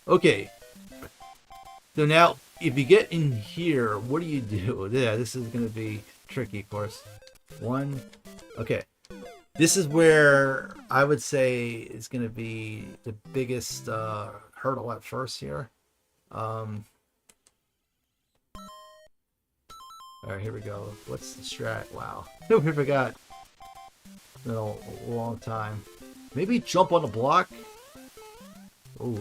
Speaker 1: Okay. So now, if you get in here, what do you do? Yeah, this is going to be tricky, of course. One. Okay. This is where I would say is going to be the biggest hurdle at first here. Alright, here we go. What's the strat? Wow. We forgot. It's been a long time. Maybe jump on the block? Ooh.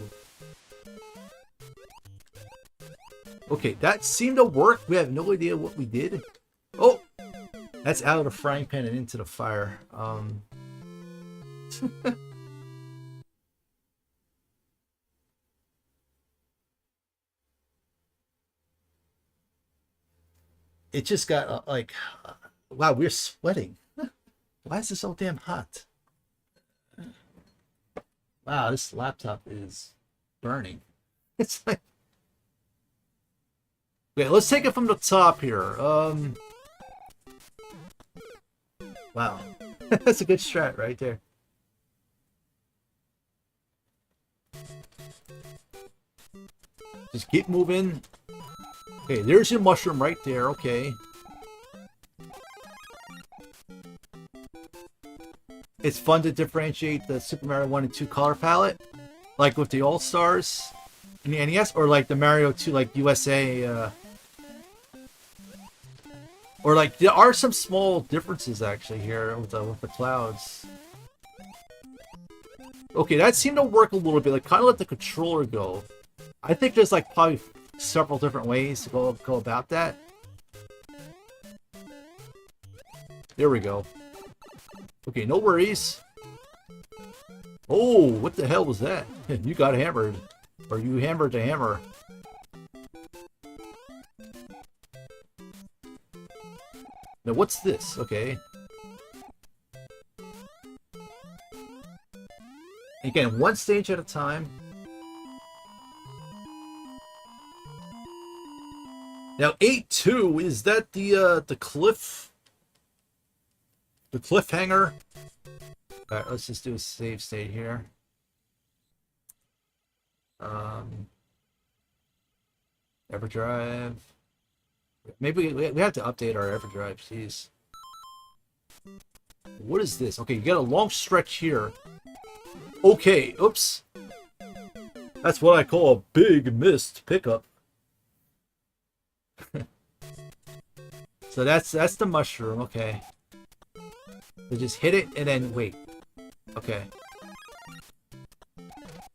Speaker 1: Okay, that seemed to work. We have no idea what we did. Oh! That's out of the frying pan and into the fire. It just got like, wow, we're sweating. Why is it so damn hot? Wow, this laptop is burning. It's like, okay, let's take it from the top here. Wow, that's a good strat right there. Just keep moving. Okay, there's your mushroom right there. Okay. It's fun to differentiate the Super Mario 1 and 2 color palette, like with the All-Stars in the NES, or like the Mario 2 like USA, or like there are some small differences actually here with the clouds. Okay, that seemed to work a little bit, like kind of let the controller go. I think there's like probably several different ways to go about that. There we go. Okay, no worries. Oh, what the hell was that? You got hammered. Or you hammered the hammer. Now, what's this? Okay. Again, one stage at a time. Now, 8-2, is that the cliff? The cliffhanger? Alright, let's just do a save state here. EverDrive. Maybe we have to update our EverDrive, jeez. What is this? Okay, you got a long stretch here. Okay, oops. That's what I call a big missed pickup. So that's the mushroom, okay. So just hit it and then wait. Okay.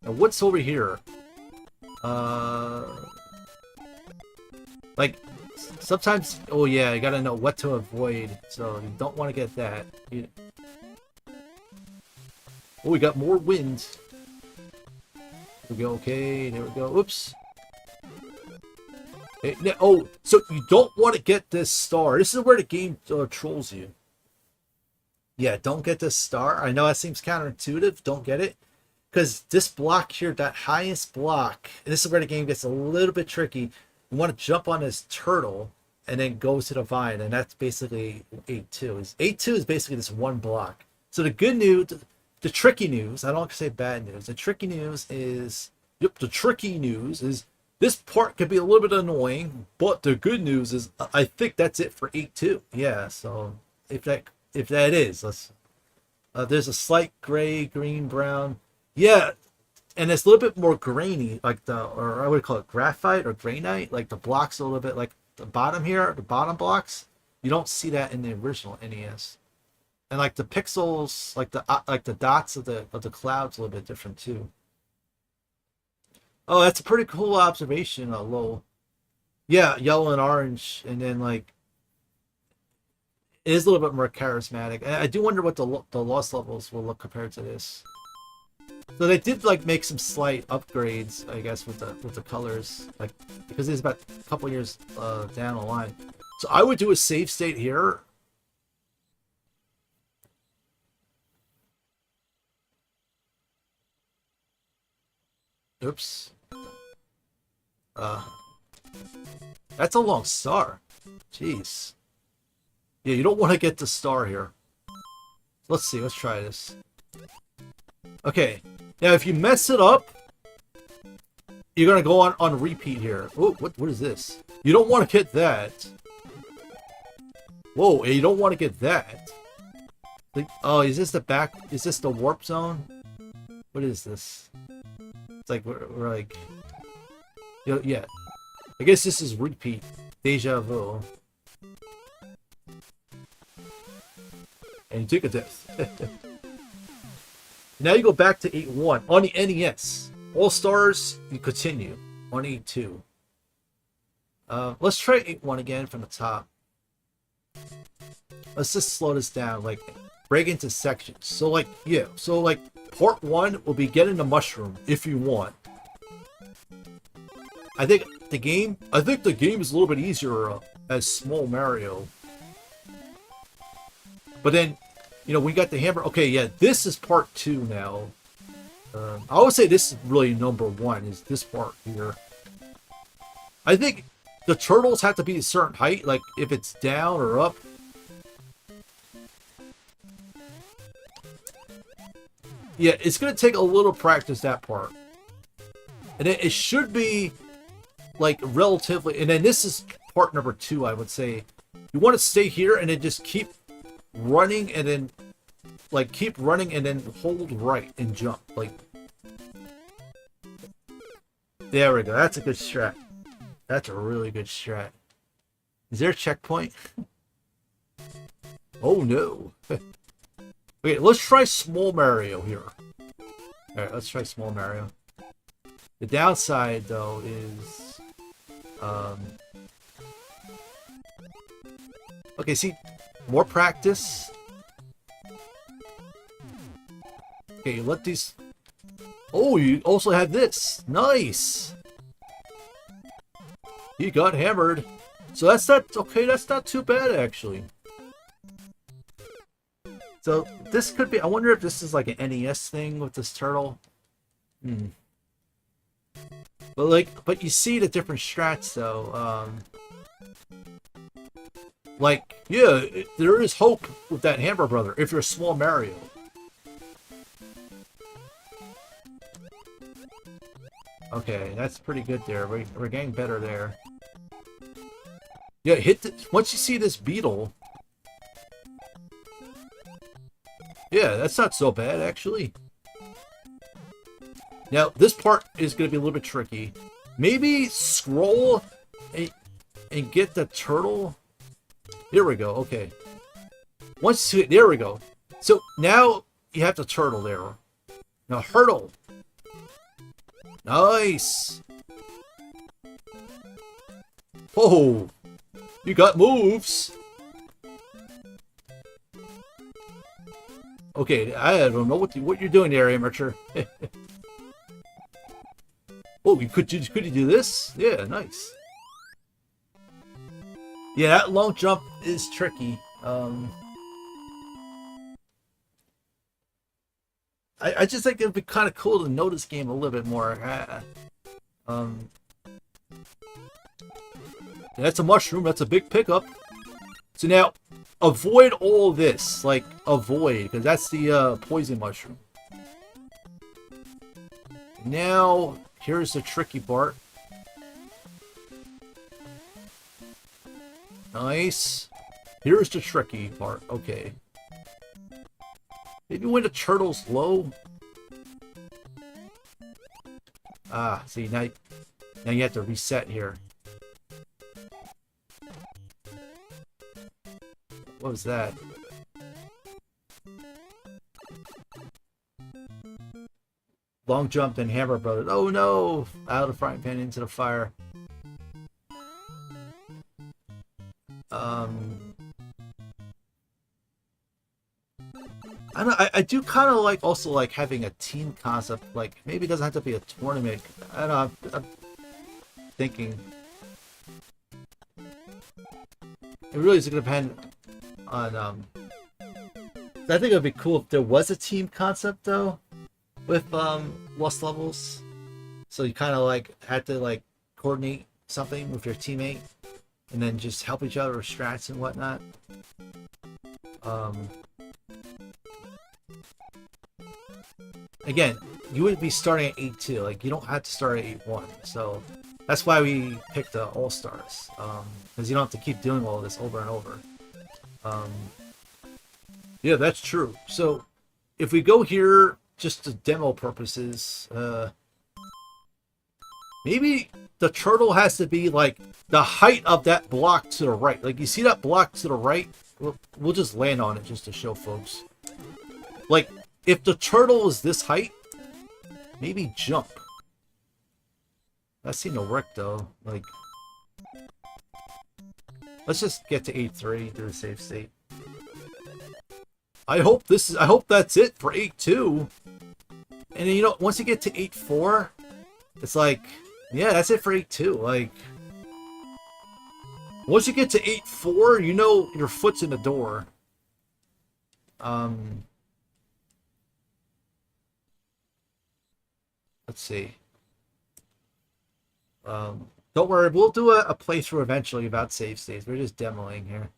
Speaker 1: Now what's over here? Like sometimes, oh yeah, you gotta know what to avoid. So you don't want to get that. Oh, we got more wind. There we go. Okay, there we go. Oops. Okay, oh, so you don't want to get this star. This is where the game trolls you. Yeah, don't get this star. I know that seems counterintuitive. Don't get it. Because this block here, that highest block, and this is where the game gets a little bit tricky. You want to jump on this turtle and then go to the vine, and that's basically 8-2. 8-2 is basically this one block. So the good news, the tricky news, I don't want to say bad news. The tricky news is, this part could be a little bit annoying, but the good news is I think that's it for 8-2. Yeah, so if that is, let's there's a slight gray, green, brown. Yeah, and it's a little bit more grainy, like or I would call it graphite or granite, like the blocks a little bit like the bottom here, the bottom blocks. You don't see that in the original NES. And like the pixels, like the dots of the clouds a little bit different too. Oh, that's a pretty cool observation, Lowell. Yeah, yellow and orange, and then like it is a little bit more charismatic. I do wonder what the loss levels will look compared to this. So they did like make some slight upgrades, I guess, with the colors, like because it's about a couple years down the line. So I would do a save state here. Oops. That's a long star. Jeez. Yeah, you don't want to get the star here. Let's see. Let's try this. Okay. Now, if you mess it up, you're gonna go on repeat here. Oh, what is this? You don't want to get that. Whoa, you don't want to get that. Like, oh, is this the back? Is this the warp zone? What is this? It's like we're like, yeah. I guess this is repeat, deja vu. And you take a death. Now you go back to 8-1 on the NES. All Stars, you continue on 8-2. Let's try 8-1 again from the top. Let's just slow this down, like break into sections. So like, yeah, so like part 1 will be getting the mushroom if you want. I think the game is a little bit easier as Small Mario. But then, you know, we got the hammer. Okay, yeah, this is part 2 now. I would say this is really number 1, is this part here. I think the turtles have to be a certain height, like if it's down or up. Yeah, it's going to take a little practice, that part. And it should be like relatively, and then this is part number 2, I would say. You want to stay here and then just keep running and then like keep running and then hold right and jump. Like, there we go. That's a good strat. That's a really good strat. Is there a checkpoint? Oh no. Okay, let's try Small Mario here. Alright, let's try Small Mario. The downside though is okay, see, more practice. Okay, let these. Oh, you also have this. Nice. He got hammered. So that's not okay. That's not too bad actually. So this could be. I wonder if this is like an NES thing with this turtle. But you see the different strats though. Like, yeah, there is hope with that Hammer Brother if you're Small Mario. Okay, that's pretty good there. We're getting better there. Yeah, once you see this beetle. Yeah, that's not so bad actually. Now, this part is going to be a little bit tricky. Maybe scroll and get the turtle. Here we go. Okay. There we go. So now you have the turtle there. Now hurdle. Nice. Oh, you got moves. Okay, I don't know what you're doing there, amateur. Oh, could you do this? Yeah, nice. Yeah, that long jump is tricky. I just think it'd be kind of cool to know this game a little bit more. That's a mushroom. That's a big pickup. So now, avoid all this. Like, avoid, because that's the poison mushroom. Now, here's the tricky part. Nice. Here's the tricky part. Okay. Maybe when the turtle's low. Ah, see, now you have to reset here. What was that? Long jump and Hammer Brothers. Oh no! Out of the frying pan into the fire. I do kind of like also like having a team concept. Like maybe it doesn't have to be a tournament. I don't know. I'm thinking it really is going to depend on. I think it would be cool if there was a team concept though, with Lost Levels. So you kind of like had to like coordinate something with your teammate, and then just help each other with strats and whatnot. Again, you would be starting at 8-2. Like, you don't have to start at 8-1. So, that's why we picked the All-Stars. Because you don't have to keep doing all this over and over. Yeah, that's true. So, if we go here, just to demo purposes, maybe the turtle has to be, like, the height of that block to the right. Like, you see that block to the right? We'll just land on it just to show folks. Like, if the turtle is this height, maybe jump. That seemed to work though. Like, let's just get to 8-3 through the save state. I hope that's it for 8-2. And then, you know, once you get to 8-4, it's like, yeah, that's it for 8-2. Like, once you get to 8-4, you know your foot's in the door. Let's see. Don't worry, we'll do a playthrough eventually about save states. We're just demoing here.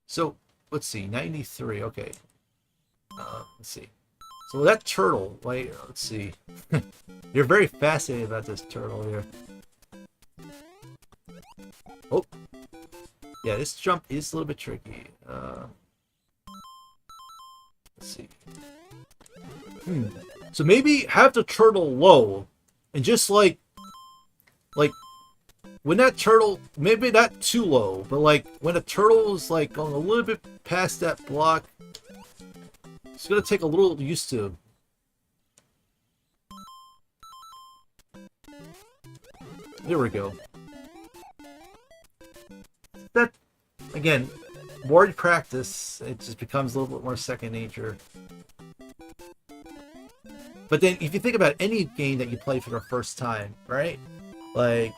Speaker 1: So let's see, 93. Okay. Let's see. So that turtle, wait, let's see. You're very fascinated about this turtle here. Oh, yeah, this jump is a little bit tricky. Let's see. So maybe have the turtle low, and just like when that turtle, maybe not too low, but like when a turtle is like going a little bit past that block, it's gonna take a little used to. There we go. That, again, more you practice, it just becomes a little bit more second nature. But then, if you think about any game that you play for the first time, right? Like,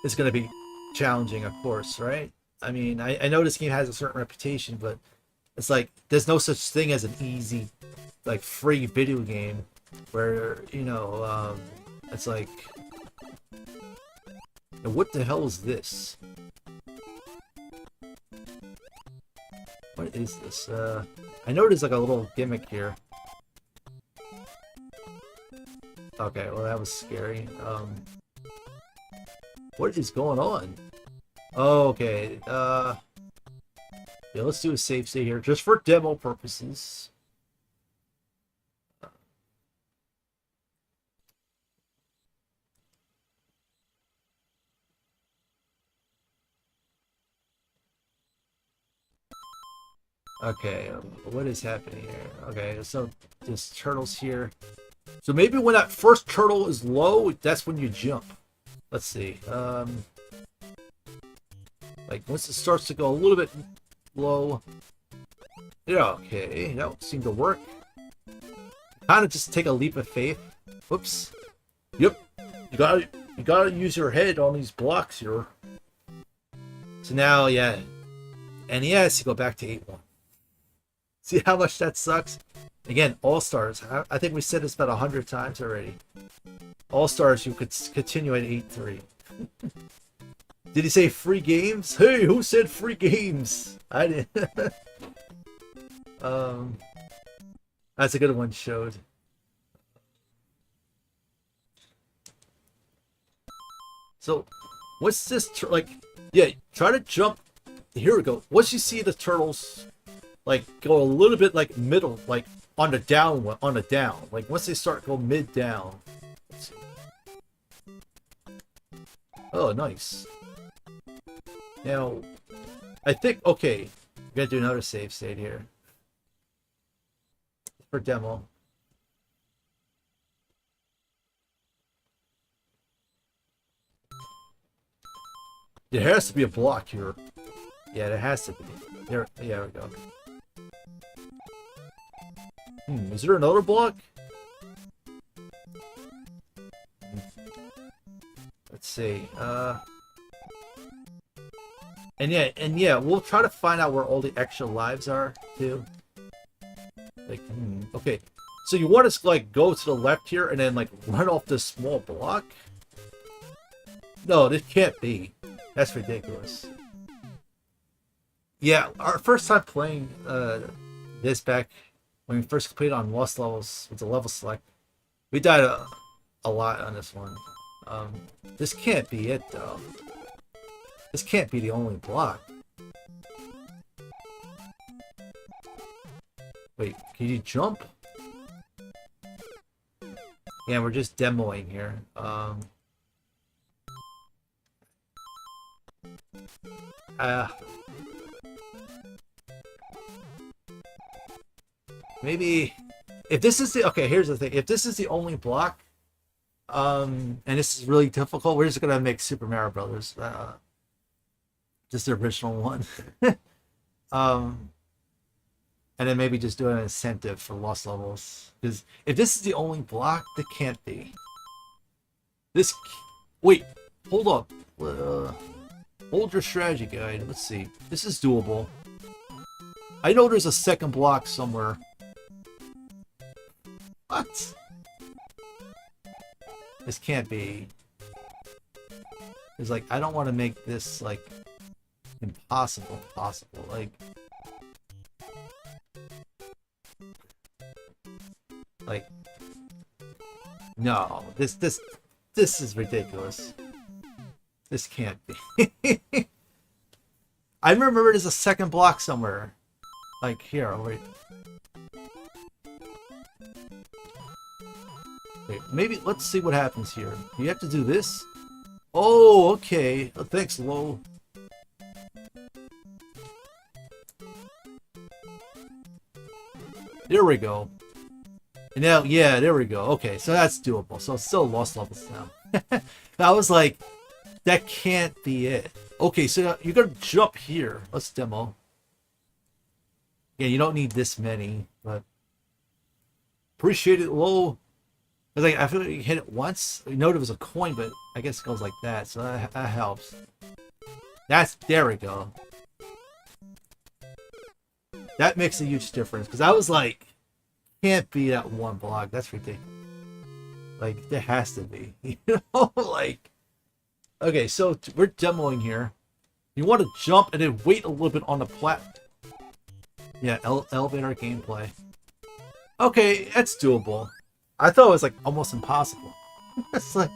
Speaker 1: it's going to be challenging, of course, right? I mean, I know this game has a certain reputation, but it's like, there's no such thing as an easy, like, free video game where, you know, it's like, what the hell is this? What is this? I know there's like a little gimmick here. Okay, well that was scary. What is going on? Oh, okay. Yeah, let's do a save state here, just for demo purposes. Okay, what is happening here? Okay, so there's turtles here. So maybe when that first turtle is low, that's when you jump. Let's see. Like once it starts to go a little bit low. Yeah, okay, that would seem to work. Kind of just take a leap of faith. Whoops. Yep. You gotta use your head on these blocks here. So now, yeah. NES, you go back to 8-1. See how much that sucks? Again, All-Stars. I think we said this about 100 times already. All-Stars, you could continue at 8-3. Did he say free games? Hey, who said free games? I did. That's a good one, showed. So, what's this? Like, yeah, try to jump. Here we go. Once you see the turtles, like, go a little bit like middle, like on the down one, on the down. Like once they start go mid down. Let's see. Oh, nice. Now, I think okay, we gotta do another save state here for demo. There has to be a block here. Yeah, there has to be. There, yeah, we go. Is there another block? Let's see. And yeah, we'll try to find out where all the extra lives are too. Like, okay. So you want to like go to the left here and then like run off this small block? No, this can't be. That's ridiculous. Yeah, our first time playing this back when we first played on Lost Levels with the level select, we died a lot on this one. This can't be it though. This can't be the only block. Wait, can you jump? Yeah, we're just demoing here. Maybe if this is the okay, here's the thing. If this is the only block, and this is really difficult, we're just gonna make Super Mario Brothers, just the original one, and then maybe just do an incentive for Lost Levels. Because if this is the only block, that can't be. This, wait, hold up, hold your strategy guide. Let's see. This is doable. I know there's a second block somewhere. What? This can't be. It's like, I don't want to make this, like, impossible possible. Like, Like, no, this is ridiculous. This can't be. I remember there's a second block somewhere. Like here, wait. Wait, maybe let's see what happens here. You have to do this? Oh, okay. Oh, thanks, Lo. There we go. And now, yeah, there we go. Okay, so that's doable. So it's still lost levels now. I was like, that can't be it. Okay, so you're gonna jump here. Let's demo. Yeah, you don't need this many, but appreciate it, Lo. Like, I feel like you hit it once. You know there was a coin, but I guess it goes like that, so that helps. There we go. That makes a huge difference, because I was like, can't be that one block. That's ridiculous. Like, there has to be. You know, like, okay, so we're demoing here. You want to jump and then wait a little bit on the platform. Yeah, elevator gameplay. Okay, that's doable. I thought it was like almost impossible. It's like,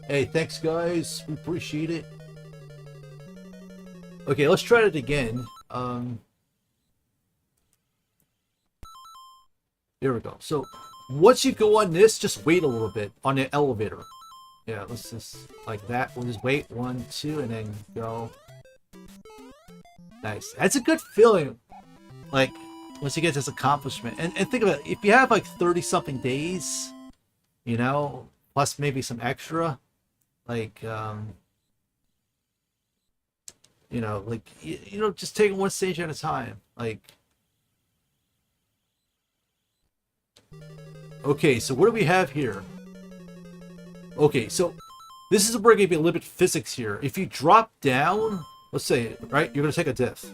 Speaker 1: hey, thanks guys. We appreciate it. Okay, let's try it again. There we go. So once you go on this, just wait a little bit on the elevator. Yeah, let's just like that. We'll just wait 1, 2, and then go. Nice. That's a good feeling. Like once you get this accomplishment, and think about it. If you have like 30-something days, you know, plus maybe some extra, like you know, like you know, just taking one stage at a time. Like, okay, so what do we have here? Okay, so this is where we're gonna be a little bit physics here. If you drop down, let's say, right, you're gonna take a diff.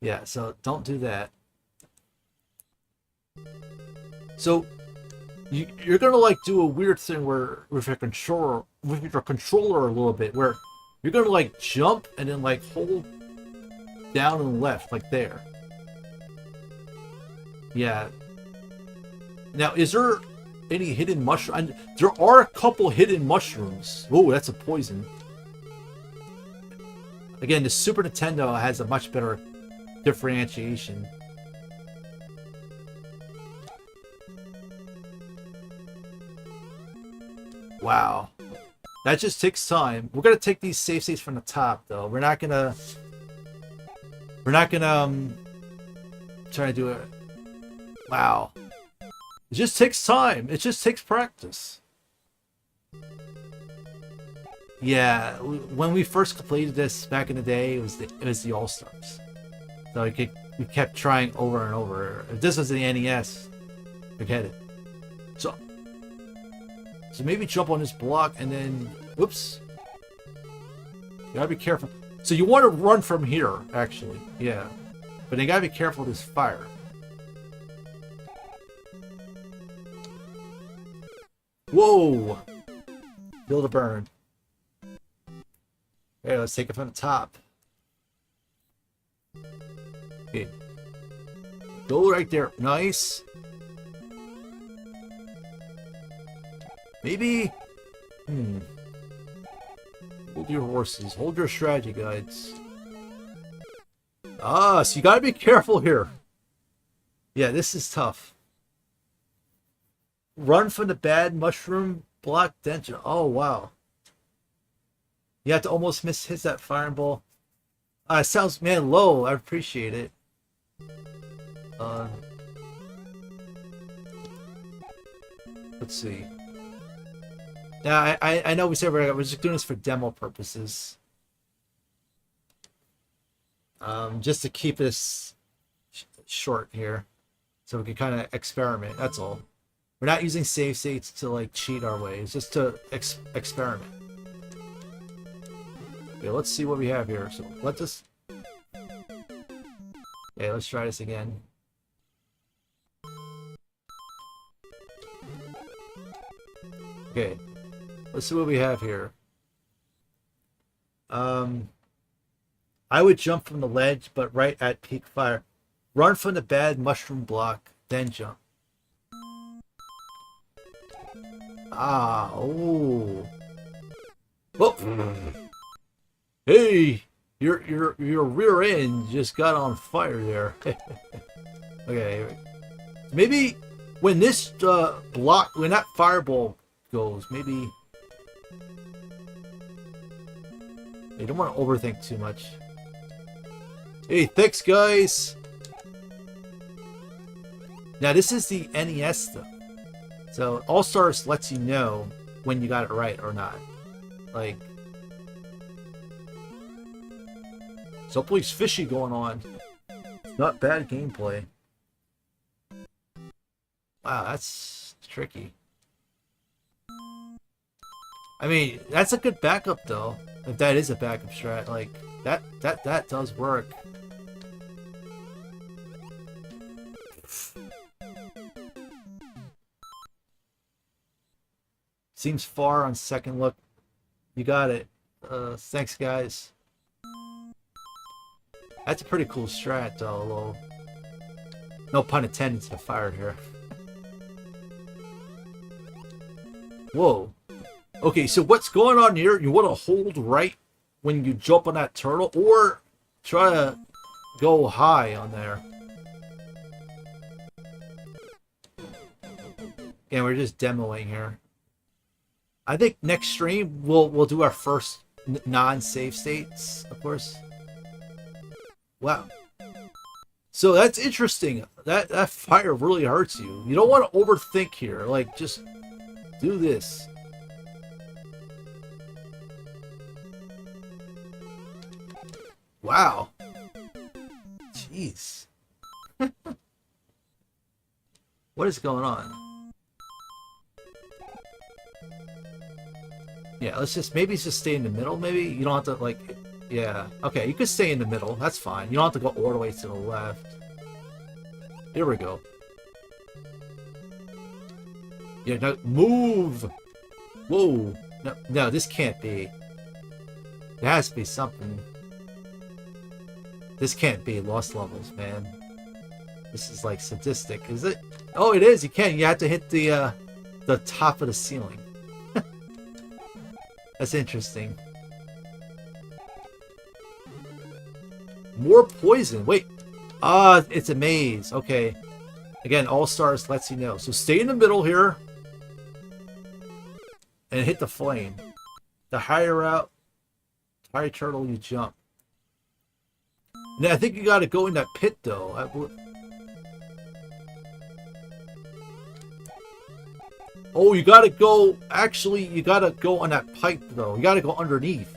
Speaker 1: Yeah, so don't do that. So you're gonna like do a weird thing where with your controller a little bit, where you're gonna like jump and then like hold down and left like there. Yeah. Now, is there any hidden mushroom? There are a couple hidden mushrooms. Oh, that's a poison. Again, the Super Nintendo has a much better differentiation. Wow. That just takes time. We're gonna take these save states from the top though. We're not gonna try to do it. Wow. It just takes time. It just takes practice. Yeah, when we first completed this back in the day, it was the All-Stars. So we kept trying over and over. If this was the NES, forget it. So maybe jump on this block and then, whoops. You gotta be careful. So you want to run from here, actually. Yeah. But you gotta be careful with this fire. Whoa! Feel the burn. Okay, let's take it from the top. Okay. Go right there. Nice. Maybe... Hold your horses. Hold your strategy guides. Ah, so you gotta be careful here. Yeah, this is tough. Run from the bad mushroom block dungeon. Oh, wow. You have to almost hit that fireball. It sounds, man, low. I appreciate it. Let's see. Yeah, I know we said we're just doing this for demo purposes. Just to keep this short here, so we can kind of experiment. That's all. We're not using save states to like cheat our way. It's just to experiment. Okay, let's see what we have here. So let this. Okay, let's try this again. Okay, let's see what we have here. I would jump from the ledge, but right at peak fire. Run from the bad mushroom block, then jump. Ah, oh. Oh. Hey, your rear end just got on fire there. Okay, maybe when this when that fireball goes, maybe you don't want to overthink too much. Hey, thanks, guys. Now this is the NES though, so All Stars lets you know when you got it right or not. Like, someplace fishy going on. Not bad gameplay. Wow, that's tricky. I mean, that's a good backup though. If that is a backup strat, like that does work. Seems far on second look. You got it. Thanks, guys. That's a pretty cool strat, though. No pun intended to the fire here. Whoa. Okay, so what's going on here? You want to hold right when you jump on that turtle, or try to go high on there. Yeah, we're just demoing here. I think next stream we'll do our first non-save states, of course. Wow. So that's interesting. That fire really hurts you. You don't want to overthink here. Like, just do this. Wow. Jeez. What is going on? Yeah, let's just maybe just stay in the middle. Maybe you don't have to like. Yeah. Okay, you could stay in the middle. That's fine. You don't have to go all the way to the left. Here we go. Yeah. No, move. Whoa. No. No. This can't be. There has to be something. This can't be Lost Levels, man. This is like sadistic, is it? Oh, it is. You can. You have to hit the top of the ceiling. That's interesting. More poison. Wait. Ah, it's a maze. Okay. Again, All Stars lets you know. So stay in the middle here. And hit the flame. The higher out, higher turtle you jump. Now, I think you gotta go in that pit though. Oh, you gotta go. Actually, you gotta go on that pipe though. You gotta go underneath.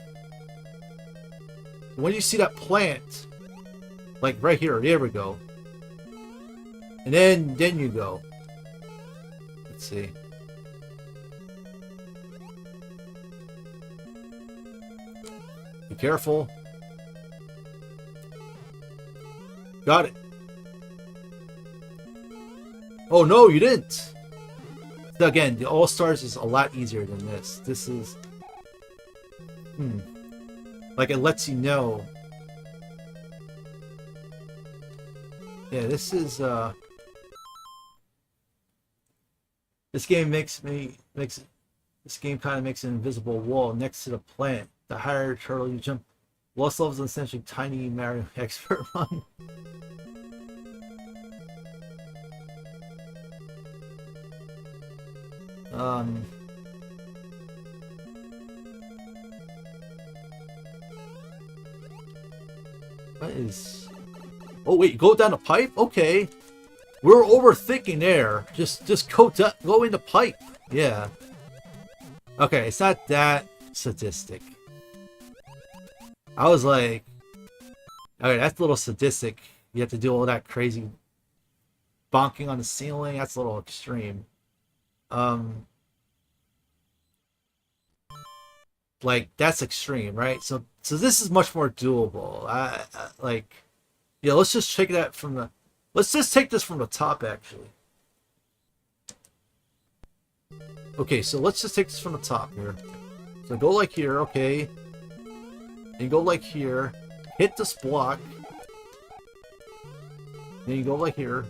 Speaker 1: When you see that plant, like right here, there we go. And then you go. Let's see. Be careful. Got it. Oh no, you didn't. Again, the All Stars is a lot easier than this. This is... Like, it lets you know. Yeah, this is, This game this game kind of makes an invisible wall next to the plant. The higher turtle you jump. Lost Levels is essentially tiny Mario expert run. What is... Oh wait, go down the pipe? Okay. We're overthinking there. Just go in the pipe. Yeah. Okay, it's not that sadistic. I was like... Okay, that's a little sadistic. You have to do all that crazy bonking on the ceiling. That's a little extreme. Um, like that's extreme, right? So this is much more doable. Like, yeah. Let's just take that from the. Let's just take this from the top, actually. Okay, so let's just take this from the top here. So go like here, okay. And go like here. Hit this block. Then you go like here.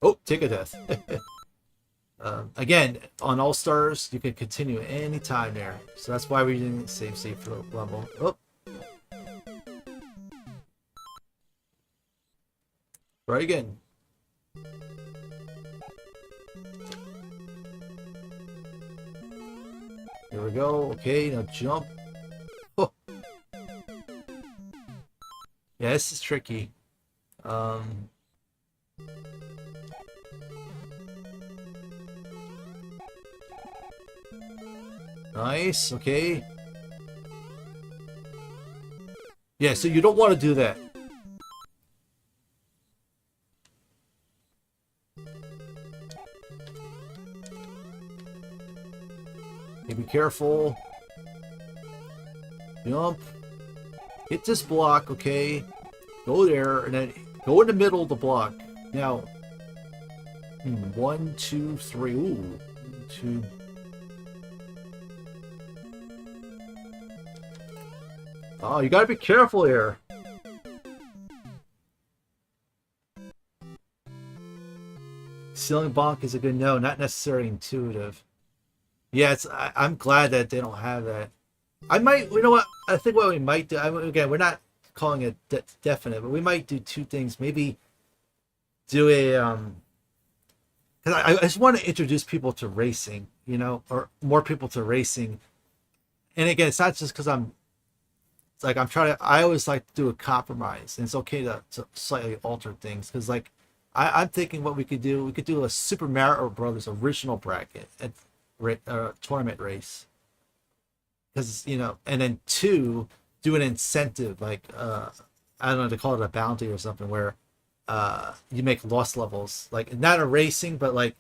Speaker 1: Oh, take a death. Again, on All Stars, you can continue any time there. So that's why we're using save for the level. Oh. Try again. Here we go. Okay, now jump. Oh. Yeah, this is tricky. Nice, okay. Yeah, so you don't want to do that. Okay, be careful. Jump. Hit this block, okay. Go there, and then go in the middle of the block. Now, 1, 2, 3. Ooh. 2. Oh, you gotta be careful here. Ceiling bonk is a good no, not necessarily intuitive. Yeah, I'm glad that they don't have that. I might, you know what? I think what we might do. Again, we're not calling it definite, but we might do two things. Maybe do a because I just want to introduce people to racing, you know, or more people to racing. And again, it's not just because it's like I'm trying to. I always like to do a compromise, and it's okay to slightly alter things because, like, I'm thinking what we could do a Super Mario Brothers original bracket at tournament race, because you know, and then two, do an incentive like I don't know, they call it a bounty or something where you make lost levels, like not a racing, but like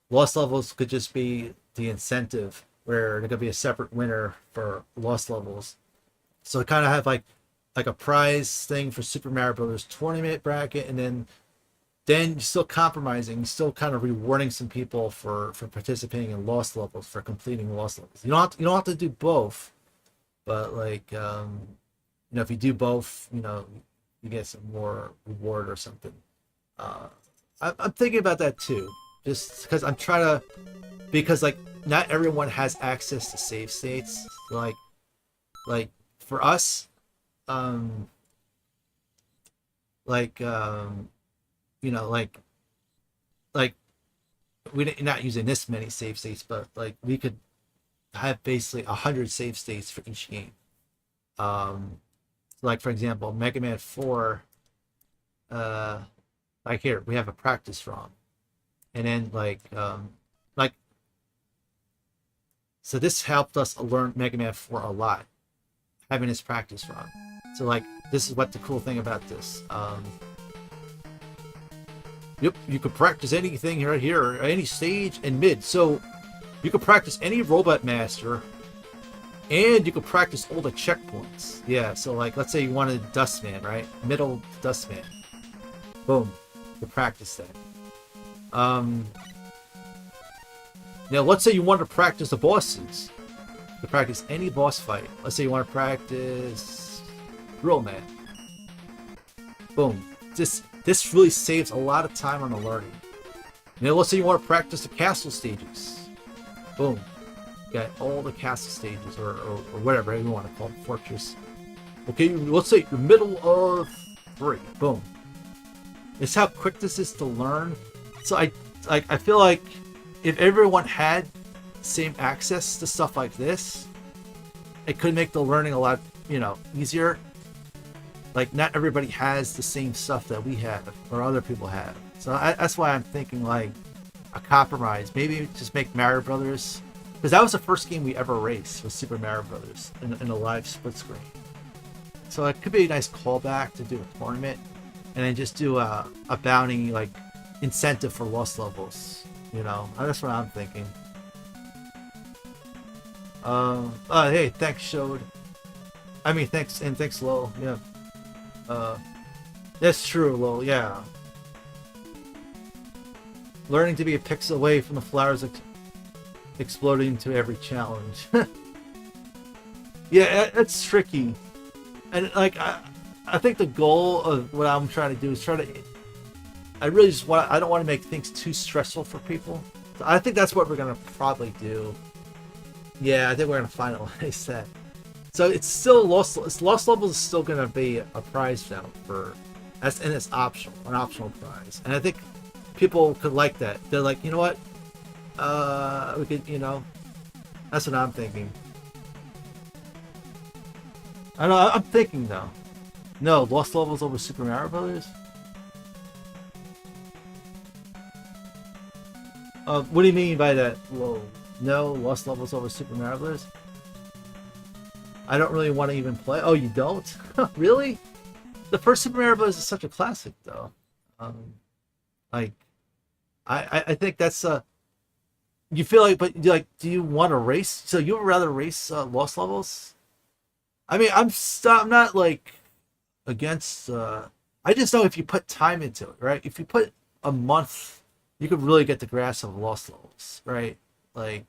Speaker 1: lost levels could just be the incentive where there could be a separate winner for lost levels. So kind of have like a prize thing for Super Mario Brothers tournament bracket, and then you're still compromising, you're still kind of rewarding some people for participating in lost levels, for completing lost levels. You don't have to do both, but like you know, if you do both, you know, you get some more reward or something. I'm thinking about that too, just because I'm trying to, because like not everyone has access to save states. Like for us, you know, like we're not using this many save states, but like we could have basically 100 save states for each game. Like for example, Mega Man 4, like here we have a practice ROM, and then like so this helped us learn Mega Man 4 a lot, having this practice ROM. So like this is what the cool thing about this. Yep, you could practice anything right here, any stage and mid. So you could practice any Robot Master, and you could practice all the checkpoints. Yeah, so like let's say you wanted Dustman, right? Middle Dustman. Boom. You practice that. Now let's say you want to practice the bosses. You practice any boss fight. Let's say you want to practice Drill Man. Boom. This really saves a lot of time on the learning. Now let's say you want to practice the castle stages. Boom. You got all the castle stages, or whatever you want to call it, fortress. Okay, let's say the middle of 3. Boom. It's how quick this is to learn. So I feel like if everyone had same access to stuff like this, it could make the learning a lot, you know, easier. Like not everybody has the same stuff that we have or other people have. So that's why I'm thinking like a compromise. Maybe just make Mario Brothers, because that was the first game we ever raced, was Super Mario Brothers in a live split screen. So it could be a nice callback to do a tournament. and then just do a bounty like incentive for lost levels. You know, that's what I'm thinking. Hey, thanks, Showed. I mean, thanks, Lowell. Yeah. That's true, Lowell. Yeah. Learning to be a pixel away from the flowers exploding into every challenge. Yeah, that's tricky. And like, I think the goal of what I'm trying to do is I really just I don't want to make things too stressful for people. So I think that's what we're gonna probably do. Yeah, I think we're gonna finalize that. So it's still lost levels is still gonna be a prize now and it's optional, an optional prize. And I think people could like that. They're like, you know what? We could, you know, that's what I'm thinking. I know. I'm thinking though. No, lost levels over Super Mario Brothers. What do you mean by that? Whoa. No, lost levels over Super Mario Brothers. I don't really want to even play. Oh, you don't? Really? The first Super Mario Bros. Is such a classic, though. Like, I think that's you feel like, but like, do you want to race? So you would rather race lost levels? I mean, I'm not like against. I just know if you put time into it, right? If you put a month, you could really get the grasp of lost levels, right? Like,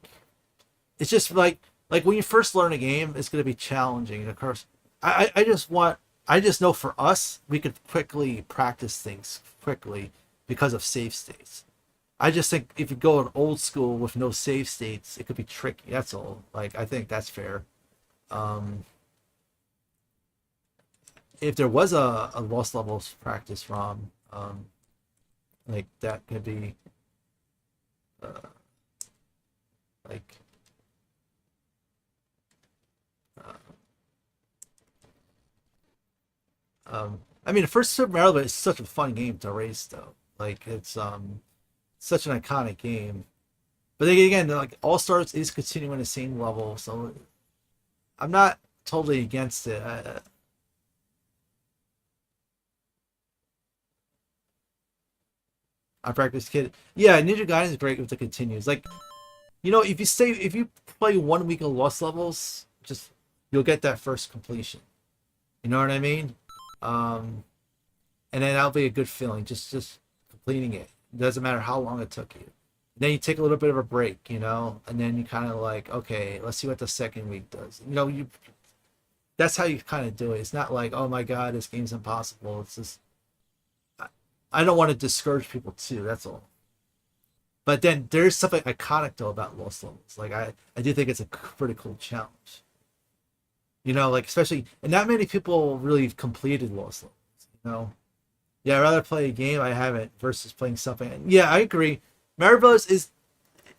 Speaker 1: it's just like when you first learn a game, it's going to be challenging. And of course, I just know for us, we could quickly practice things quickly because of save states. I just think if you go an old school with no save states, it could be tricky. That's all. Like, I think that's fair. If there was a lost levels practice ROM, like that could be like I mean, the first Super Mario Bros. Is such a fun game to race, though. Like, it's such an iconic game. But then again, like, All Stars is continuing the same level, so I'm not totally against it. I practice kid. Yeah, Ninja Gaiden is great with the continues. Like, you know, if you play 1 week of Lost Levels, just you'll get that first completion. You know what I mean? And then that'll be a good feeling, just completing it. It doesn't matter how long it took you. Then you take a little bit of a break, you know, and then you kind of like, okay, let's see what the second week does. You know, that's how you kind of do it. It's not like, oh my God, this game's impossible. It's just, I don't want to discourage people too. That's all. But then there's something iconic though about Lost Levels. Like, I do think it's a pretty cool challenge. You know, like, especially, and not many people really completed Lost Levels. You know, yeah, I'd rather play a game I haven't versus playing something. And yeah, I agree. Mario Brothers is,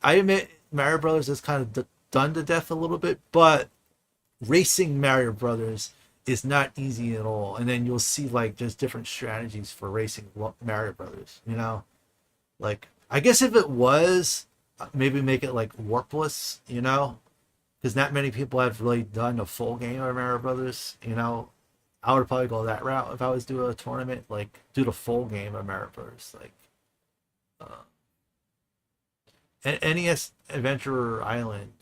Speaker 1: I admit, Mario Brothers is kind of done to death a little bit, but racing Mario Brothers is not easy at all. And then you'll see like just different strategies for racing Mario Brothers. You know, like, I guess if it was, maybe make it like warpless. You know, because not many people have really done a full game of Mario Brothers. You know, I would probably go that route if I was doing a tournament, like do the full game of Mario Brothers, like. NES Adventure Island.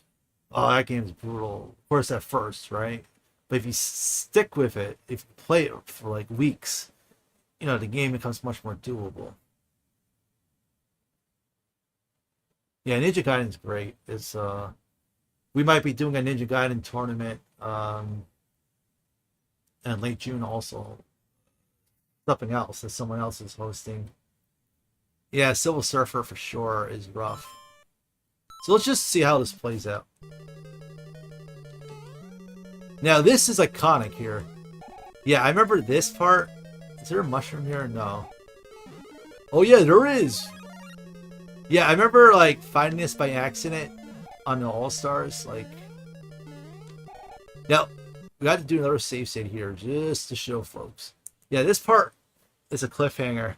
Speaker 1: Oh, that game's brutal. Of course, at first, right? But if you stick with it, if you play it for like weeks, you know, the game becomes much more doable. Yeah, Ninja Gaiden's great. It's we might be doing a Ninja Gaiden tournament in late June also. Something else that someone else is hosting. Yeah, Silver Surfer for sure is rough. So let's just see how this plays out. Now this is iconic here. Yeah, I remember this part. Is there a mushroom here? No. Oh yeah, there is. Yeah, I remember like finding this by accident on the All-Stars. Like, now we got to do another save state here just to show folks. Yeah, this part is a cliffhanger.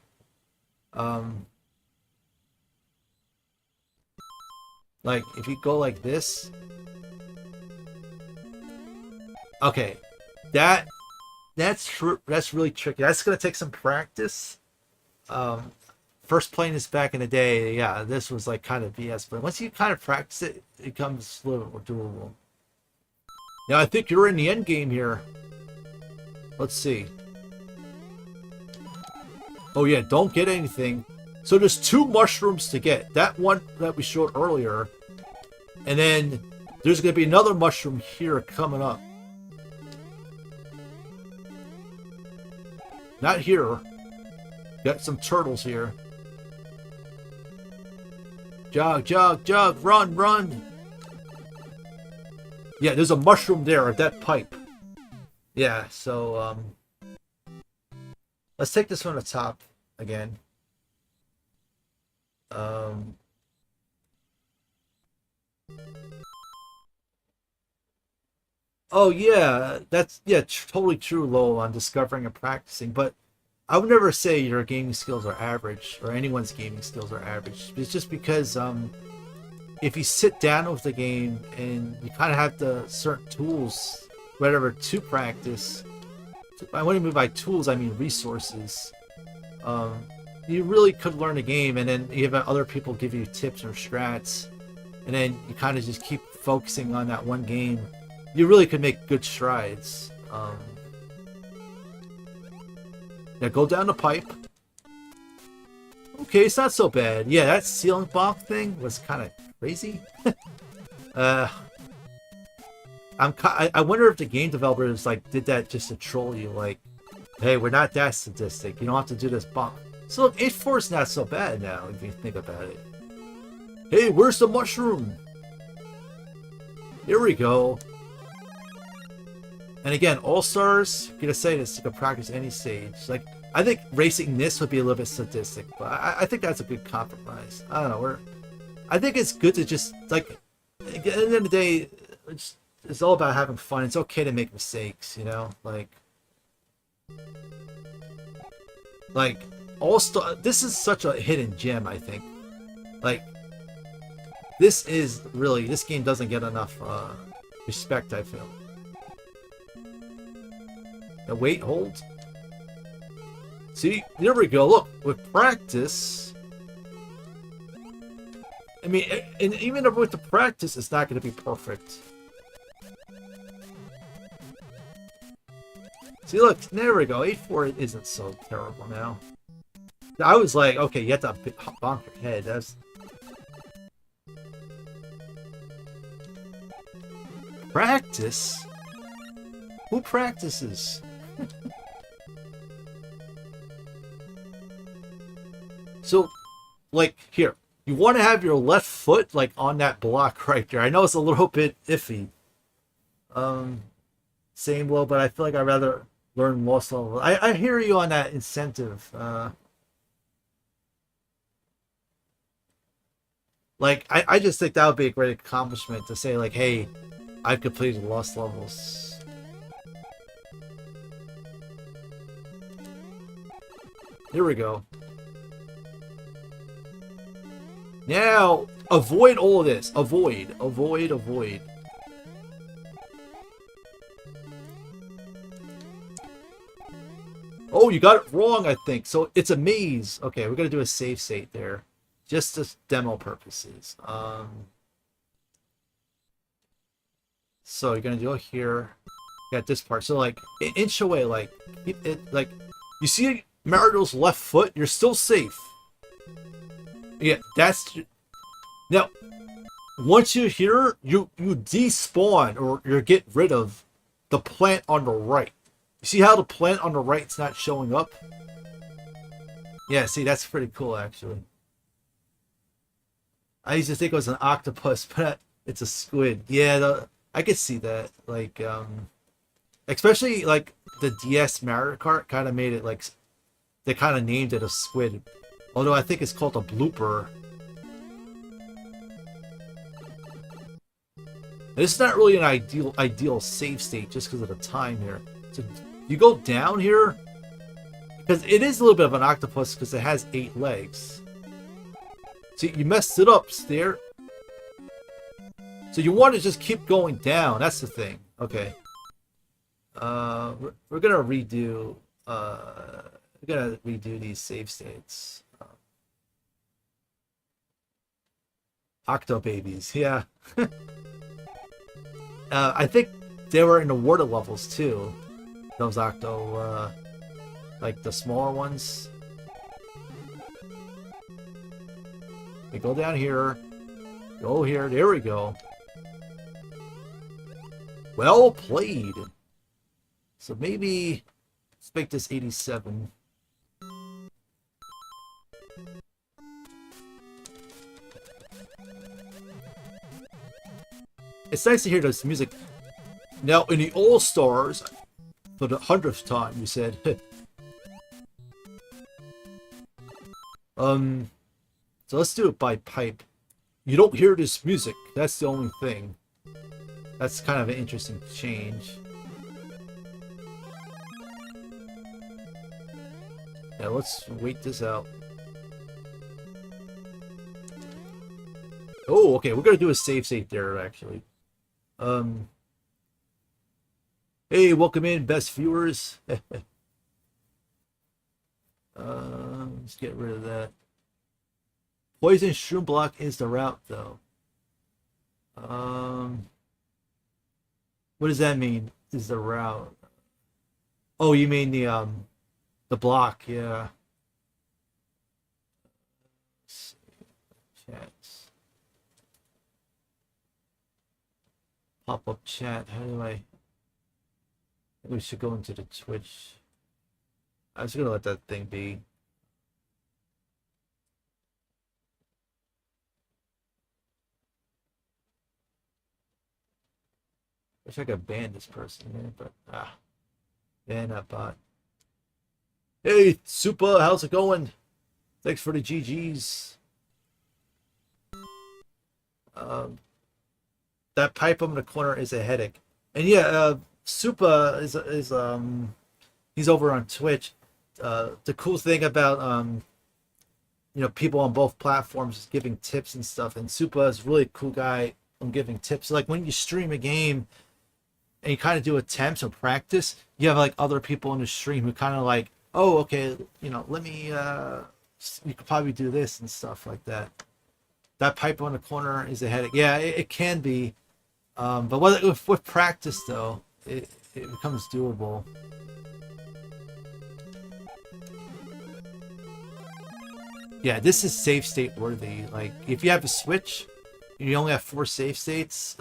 Speaker 1: Like, if you go like this. Okay. That That's really tricky. That's gonna take some practice. Um, First playing this back in the day, yeah, this was like kind of BS. But once you kind of practice it, it becomes a little more doable. Now I think you're in the end game here. Let's see. Oh yeah, don't get anything. So there's 2 mushrooms to get. That one that we showed earlier. And then there's going to be another mushroom here coming up. Not here. Got some turtles here. Jog, jog, jog, run, run. Yeah, there's a mushroom there at that pipe. Yeah, so, let's take this from the top again. Oh yeah, that's totally true, Lowell, on discovering and practicing. But I would never say your gaming skills are average, or anyone's gaming skills are average. It's just because if you sit down with the game and you kind of have the certain tools, whatever, to practice. I want to mean by tools, I mean resources. You really could learn a game, and then you have other people give you tips or strats, and then you kind of just keep focusing on that one game. You really could make good strides. Now go down the pipe. Okay, it's not so bad. Yeah, that ceiling block thing was kind of crazy. I wonder if the game developers like did that just to troll you. Like, hey, we're not that sadistic. You don't have to do this bump. So look, 8-4 is not so bad now if you think about it. Hey, where's the mushroom? Here we go. And again, All-Stars, I'm gonna say this, you can practice any stage. Like, I think racing this would be a little bit sadistic, but I think that's a good compromise. I don't know, I think it's good to just, like, at the end of the day, it's all about having fun. It's okay to make mistakes, you know? Like All-Star, this is such a hidden gem, I think. Like, this game doesn't get enough respect, I feel. Now wait, hold. See, there we go. Look, with practice, I mean, and even with the practice, it's not going to be perfect. See, look, there we go. 8-4 isn't so terrible now. I was like, okay, you have to bonk your head. That's practice. Who practices? So, like, here, you want to have your left foot, like, on that block right there. I know it's a little bit iffy. Same low, but I feel like I'd rather learn Lost Level. I hear you on that incentive. Like, I just think that would be a great accomplishment to say, like, hey, I've completed Lost Levels. Here we go. Now, avoid all of this. Avoid, avoid, avoid. Oh, you got it wrong, I think. So it's a maze. Okay, we're gonna do a save state there, just as demo purposes. So you're gonna do it here. You got this part. So like, an inch away. Like, like, you see Mario's left foot. You're still safe. Yeah, that's... Now, once you're here, you despawn, or you get rid of the plant on the right. You see how the plant on the right's not showing up? Yeah, see, that's pretty cool, actually. I used to think it was an octopus, but it's a squid. Yeah, I could see that. Like, especially, like, the DS Mario Kart kind of made it, like, they kind of named it a squid. Although I think it's called a blooper. This is not really an ideal save state just because of the time here. So you go down here, because it is a little bit of an octopus because it has 8 legs. See, you messed it up there. So you want to just keep going down. That's the thing. Okay. We're gonna redo. We're gonna redo these save states. Octo babies, yeah. I think they were in the water levels too. Those Octo, like the smaller ones. We go down here. Go here. There we go. Well played. So maybe let's make this 87. It's nice to hear this music. Now in the All Stars, for the 100th time, you said. So let's do it by pipe. You don't hear this music. That's the only thing. That's kind of an interesting change. Yeah, let's wait this out. Oh, okay. We're gonna do a save state there, actually. Hey, welcome in, best viewers. Let's get rid of that. Poison Shroom Block is the route, though. What does that mean? Is the route? Oh, you mean the block? Yeah. Chats. Pop up chat. How do I? We should go into the Twitch. I was gonna let that thing be. Wish I could ban this person, man, but ban that bot. Hey, Super, how's it going? Thanks for the GGs. That pipe in the corner is a headache, and yeah, Super is he's over on Twitch. The cool thing about you know, people on both platforms is giving tips and stuff, and Super is a really cool guy on giving tips. Like when you stream a game and you kind of do attempts or practice, you have like other people in the stream who kind of like, oh, okay, you know, let me you could probably do this and stuff like that. That pipe on the corner is a headache. Yeah, it can be, but with practice though, it becomes doable. Yeah, this is save state worthy. Like if you have a Switch, you only have 4 save states.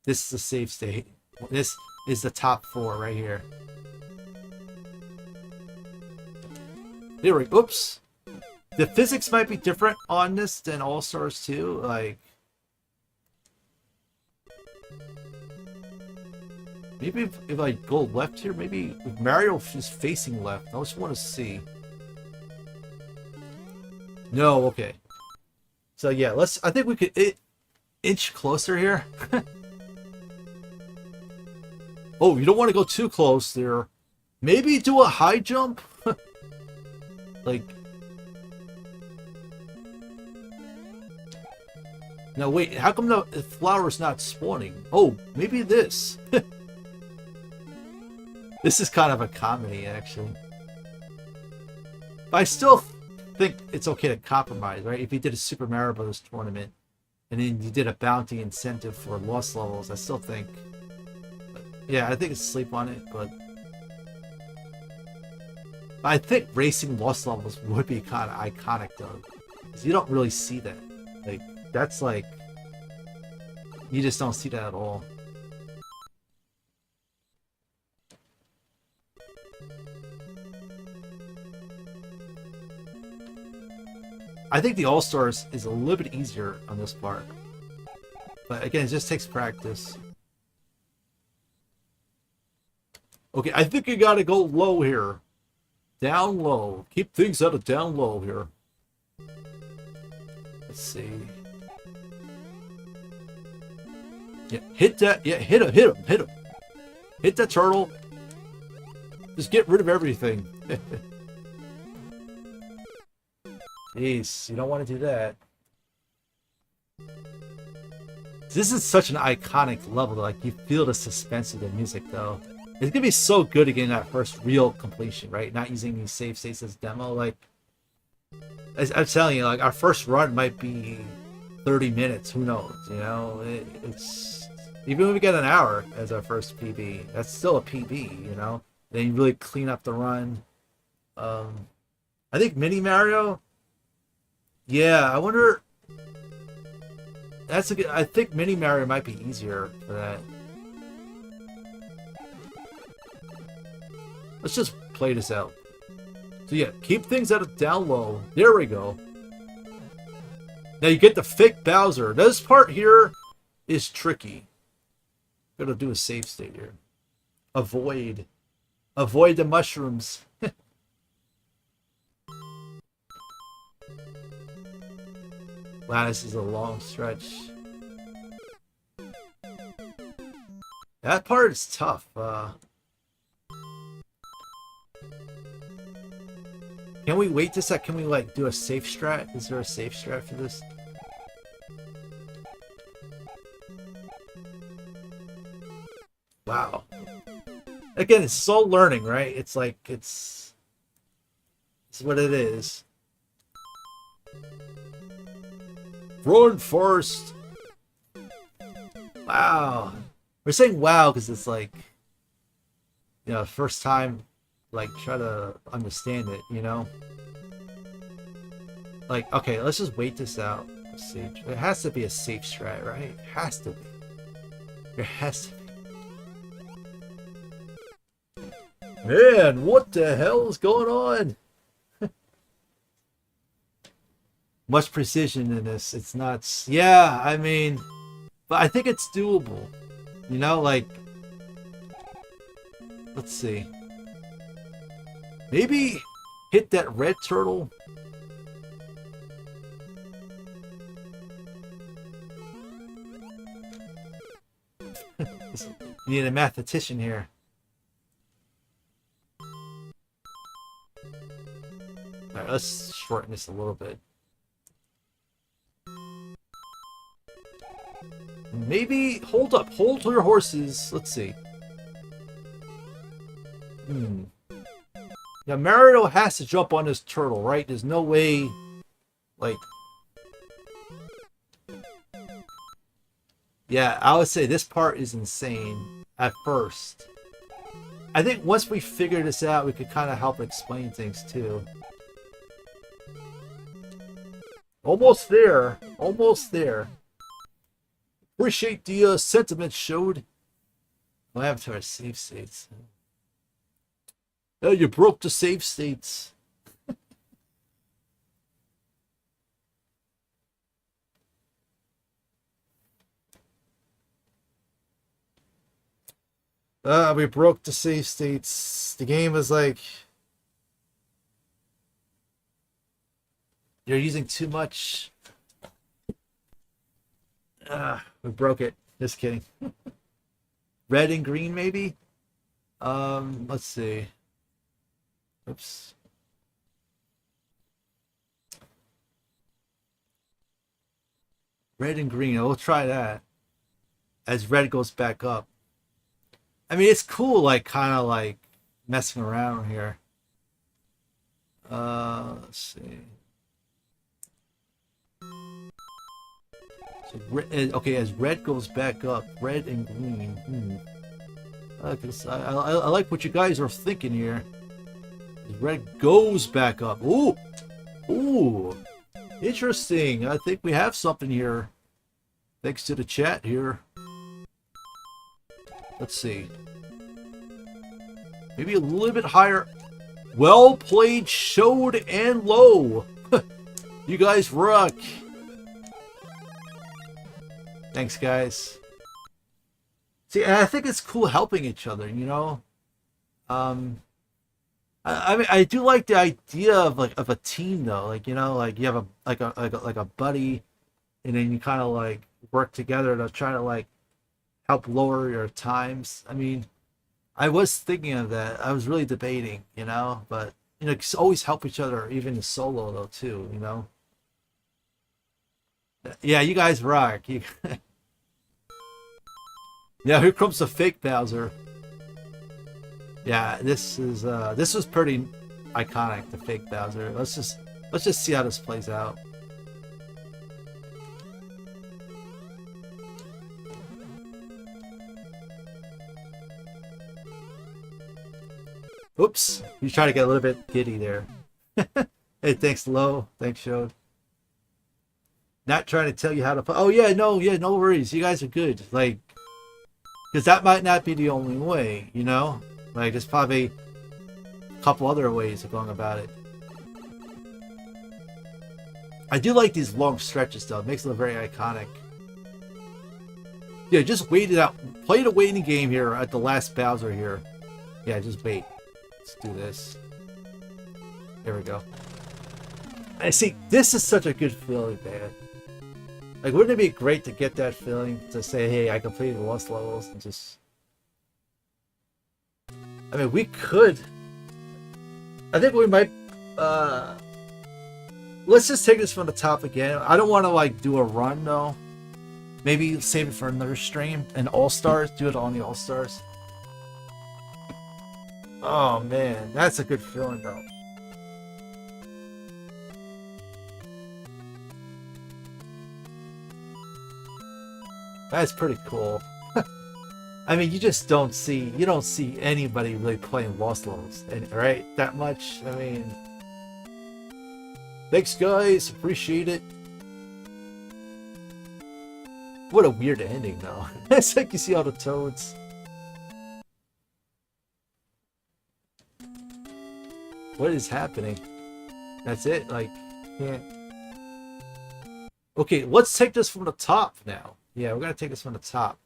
Speaker 1: This is a save state. This is the top 4 right here. There we go. Oops. The physics might be different on this than All Stars 2. Like, maybe if I go left here, maybe if Mario is facing left. I just want to see. No, okay. So yeah, I think we could inch closer here. Oh, you don't want to go too close there. Maybe do a high jump? Like... Now wait, how come the flower's not spawning? Oh, maybe this. This is kind of a comedy, actually. But I still think it's okay to compromise, right? If you did a Super Mario Bros. Tournament, and then you did a bounty incentive for lost levels, I still think... Yeah, I think it's sleep on it, but I think racing lost levels would be kind of iconic, though, because you don't really see that. Like, that's like, you just don't see that at all. I think the All-Stars is a little bit easier on this part, but again, it just takes practice. Okay, I think you gotta go low here. Down low. Keep things at a down low here. Let's see. Yeah, hit that. Yeah, hit him, hit him, hit him. Hit that turtle. Just get rid of everything. Jeez, you don't want to do that. This is such an iconic level. Like you feel the suspense of the music, though. It's gonna be so good again that first real completion, right? Not using these save states as demo. Like I'm telling you, like our first run might be 30 minutes. Who knows? You know, it's even when we get an hour as our first PB, that's still a PB. You know, then you really clean up the run. I think Mini Mario. Yeah, I wonder. That's a good. I think Mini Mario might be easier for that. Let's just play this out. So yeah, keep things at a down low. There we go. Now you get the fake Bowser. This part here is tricky. Gotta do a save state here. Avoid the mushrooms. Wow, this is a long stretch. That part is tough. Can we wait this? Can we like do a safe strat? Is there a safe strat for this? Wow. Again, it's so learning, right? It's like it's what it is. Run first. Wow. We're saying wow because it's like, you know, first time, like, try to understand it, you know? Like, okay, let's just wait this out. Let's see. It has to be a safe strat, right? It has to be. There has to be. Man, what the hell is going on? Much precision in this. It's nuts. Yeah, I mean, but I think it's doable. You know, like, let's see. Maybe hit that red turtle. You need a mathematician here. Alright, let's shorten this a little bit. Maybe hold up, hold your horses. Let's see. Now Mario has to jump on this turtle, right? There's no way, like. Yeah, I would say this part is insane at first. I think once we figure this out, we could kind of help explain things too. Almost there. Almost there. Appreciate the sentiment showed. What happened to our save states? Oh, you broke the save states. We broke the save states. The game is like, you're using too much. We broke it. Just kidding. Red and green, maybe? Let's see. Oops. Red and green. We'll try that. As red goes back up. I mean, it's cool, like, kind of like messing around here. Let's see. So okay, as red goes back up, red and green. I like what you guys are thinking here. As red goes back up. Ooh, ooh, interesting. I think we have something here. Thanks to the chat here. Let's see. Maybe a little bit higher. Well played, showed, and low. You guys rock. Thanks, guys. See, I think it's cool helping each other, you know? I mean, I do like the idea of a team, though. Like, you know, like you have a buddy, and then you kind of like work together to try to like help lower your times. I mean, I was thinking of that. I was really debating, you know, but you know, always help each other, even in solo though too, you know. Yeah, you guys rock. You Yeah, here comes the fake Bowser. Yeah, this was pretty iconic, the fake Bowser. Let's just see how this plays out. Oops, you try to get a little bit giddy there. Hey, thanks, Low. Thanks, Shode. Not trying to tell you how to play. Oh yeah, no worries. You guys are good. Like, because that might not be the only way, you know. Like, there's probably a couple other ways of going about it. I do like these long stretches though. It makes it look very iconic. Yeah, just wait it out. Play the waiting game here at the last Bowser here. Yeah, just wait. Let's do this. There we go. I see. This is such a good feeling, man. Like, wouldn't it be great to get that feeling to say, "Hey, I completed the lost levels," and just. I mean, we could. I think we might. Let's just take this from the top again. I don't want to like do a run though. Maybe save it for another stream and All Stars. Do it on the All Stars. Oh man, that's a good feeling though. That's pretty cool. I mean, you don't see anybody really playing Lost Levels, right? That much. I mean, thanks guys, appreciate it. What a weird ending though. It's like you see all the toads. What is happening? That's it, like, yeah. Okay, let's take this from the top now. Yeah, we're gonna take this from the top.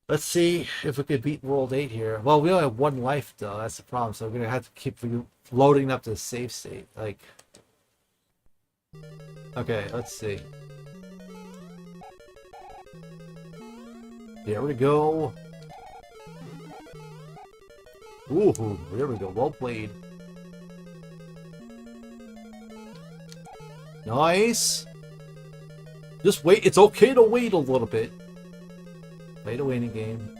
Speaker 1: Let's see if we could beat World 8 here. Well, we only have one life though, that's the problem. So we're gonna have to keep loading up the save state. Like, okay, let's see. There we go. Ooh, there we go. Well played. Nice. Just wait. It's okay to wait a little bit. Play the waiting game.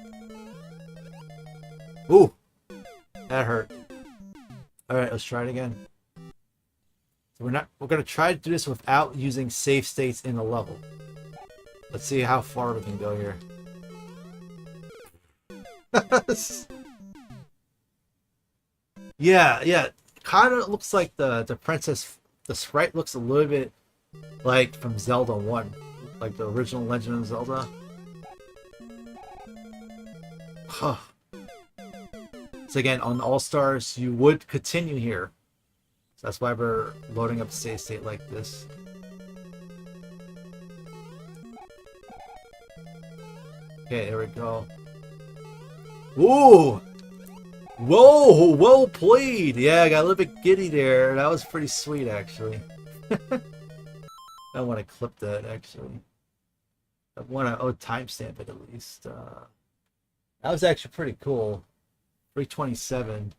Speaker 1: Ooh, that hurt. All right, let's try it again. So we're gonna try to do this without using save states in the level. Let's see how far we can go here. Yeah. Kind of looks like the princess. The sprite looks a little bit like from Zelda 1, like the original Legend of Zelda. Huh. So again, on All Stars, you would continue here. So that's why we're loading up save state like this. Okay, there we go. Ooh! Whoa! Well played! Yeah, I got a little bit giddy there. That was pretty sweet, actually. I want to clip that, actually. I want to timestamp it at least. That was actually pretty cool. 327.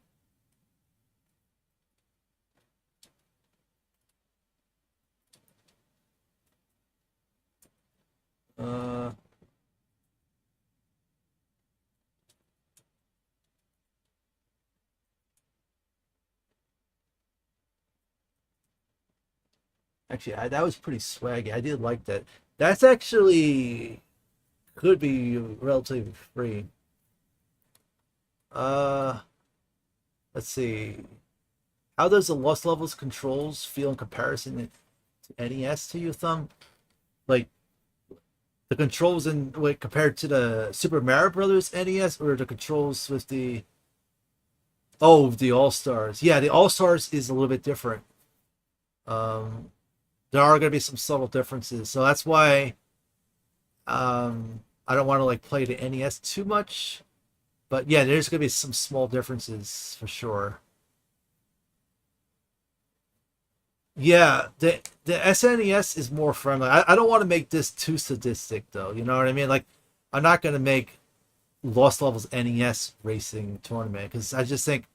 Speaker 1: Actually, that was pretty swaggy. I did like that. That's actually could be relatively free. Let's see. How does the Lost Levels controls feel in comparison to NES to you, Thumb? Like the controls in like compared to the Super Mario Brothers NES, or the controls with the the All Stars? Yeah, the All Stars is a little bit different. Um, there are going to be some subtle differences, so that's why I don't want to like play the NES too much. But yeah, there's going to be some small differences for sure. Yeah, the SNES is more friendly. I don't want to make this too sadistic though. You know what I mean? Like, I'm not going to make Lost Levels NES racing tournament because I just think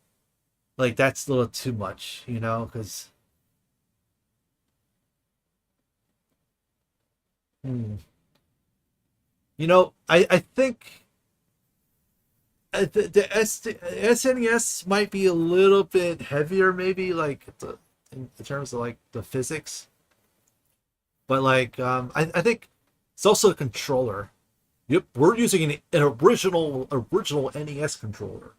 Speaker 1: like that's a little too much. You know, because hmm. I think the SNES might be a little bit heavier, maybe like in terms of like the physics, but like I think it's also a controller. Yep, we're using an original NES controller.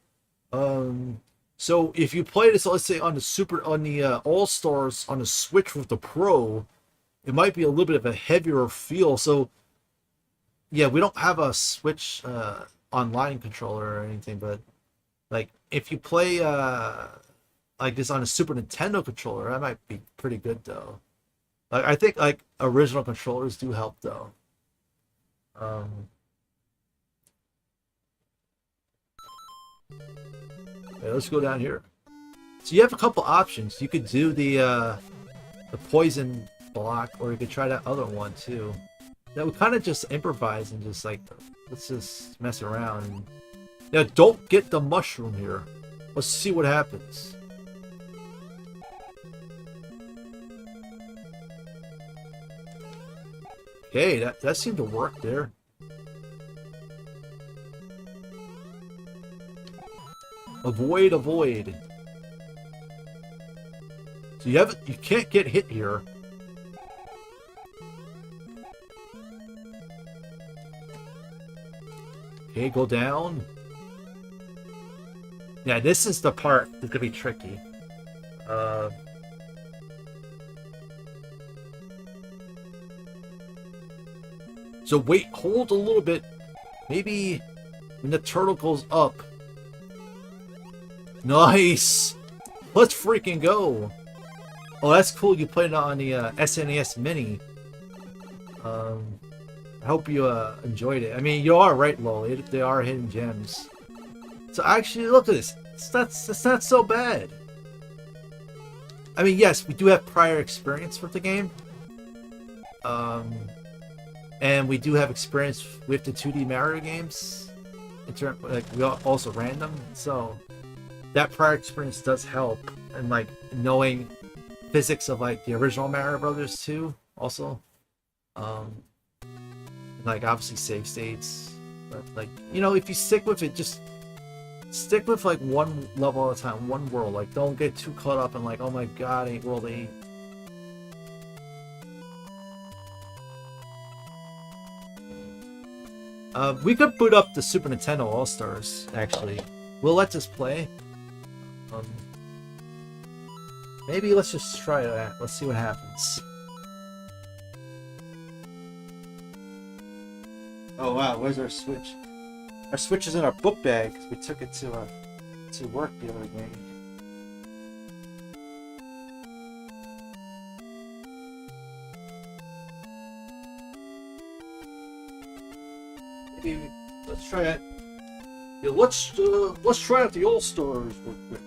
Speaker 1: Um, so if you play this, let's say on the All Stars on the Switch with the Pro, it might be a little bit of a heavier feel. So yeah, we don't have a Switch online controller or anything, but like if you play like this on a Super Nintendo controller, that might be pretty good though. Like I think like original controllers do help though. Um, yeah, let's go down here. So you have a couple options. You could do the poison block, or you could try that other one too. That would kind of just improvise and just like let's just mess around. And, yeah, don't get the mushroom here. Let's see what happens. Okay, that seemed to work there. Avoid, avoid. So you can't get hit here. Okay, go down. Yeah, this is the part that's gonna be tricky. Uh, so wait, hold a little bit. Maybe when the turtle goes up. Nice! Let's freaking go! Oh, that's cool. You played it on the SNES Mini. I hope you enjoyed it. I mean, you are right, Lol. They are hidden gems. So actually, look at this. It's not so bad. I mean, yes, we do have prior experience with the game. And we do have experience with the 2D Mario games. Like, we also ran them. So that prior experience does help. And, like, knowing physics of, like, the original Mario Brothers, too, also. Like obviously save states, but like if you stick with it, just stick with like one level at a time, one world. Like don't get too caught up in like, oh my god, ain't world 8. We could boot up the Super Nintendo All Stars. Actually, we'll let this play. Maybe let's just try that. Let's see what happens. Oh wow, where's our Switch? Our Switch is in our book bag because we took it to work the other day. Maybe let's try it. Yeah, let's try out the All Stars real quick.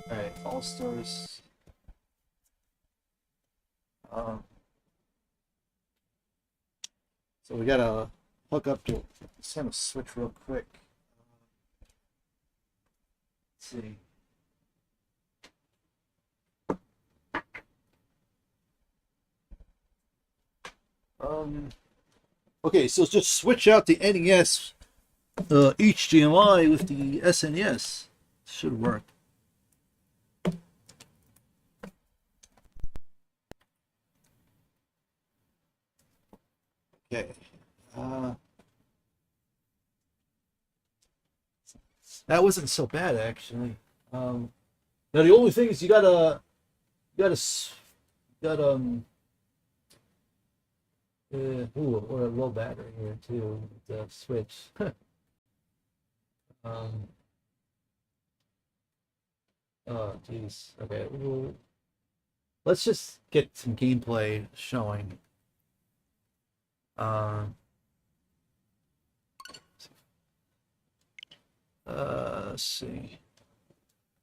Speaker 1: All right, All Stars. So we gotta hook up to send a Switch real quick. Let's see. Okay, so just switch out the NES HDMI with the SNES. Should work. Okay. That wasn't so bad actually. Now the only thing is you gotta or a low battery here too. The Switch. um. Oh jeez. Okay. Well, let's just get some gameplay showing. Let's see.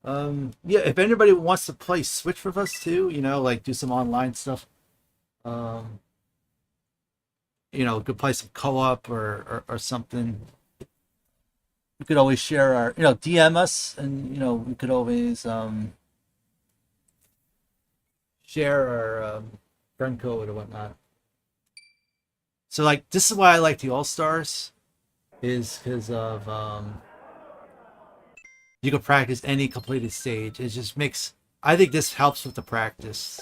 Speaker 1: Yeah, if anybody wants to play Switch with us too, like do some online stuff, could play some co-op or something. We could always share our, DM us, and we could always share our friend code or whatnot. So like this is why I like the All Stars, is because of you can practice any completed stage. It just makes, I think this helps with the practice.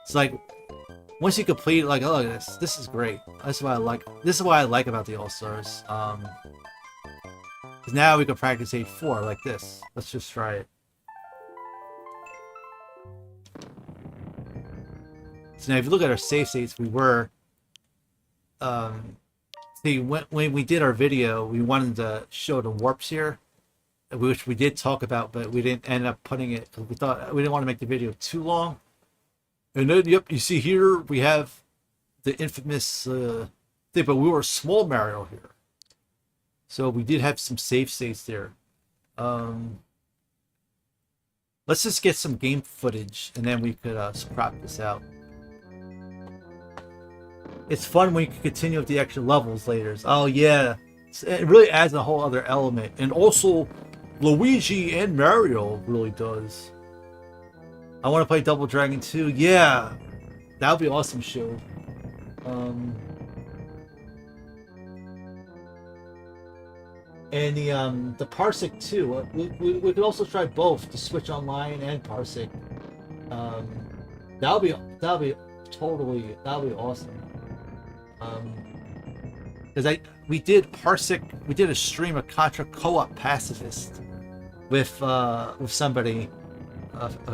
Speaker 1: It's like once you complete, like, oh, look at this. This is great. That's what I like. This is what I like about the All Stars. Because now we can practice stage 4 like this. Let's just try it. So now, if you look at our save states, we were. See, when we did our video, we wanted to show the warps here, which we did talk about, but we didn't end up putting it because we thought we didn't want to make the video too long. And then, yep, you see here we have the infamous thing, but we were a small Mario here, so we did have some save states there. Let's just get some game footage, and then we could crop this out. It's fun when you can continue with the extra levels later. Oh yeah, it really adds a whole other element, and also Luigi and Mario really does. I want to play Double Dragon 2. Yeah, that would be awesome. Show. And the Parsec too. We could also try both, the Switch Online and Parsec. That'll be awesome. Because we did a stream of Contra Co-op Pacifist with somebody,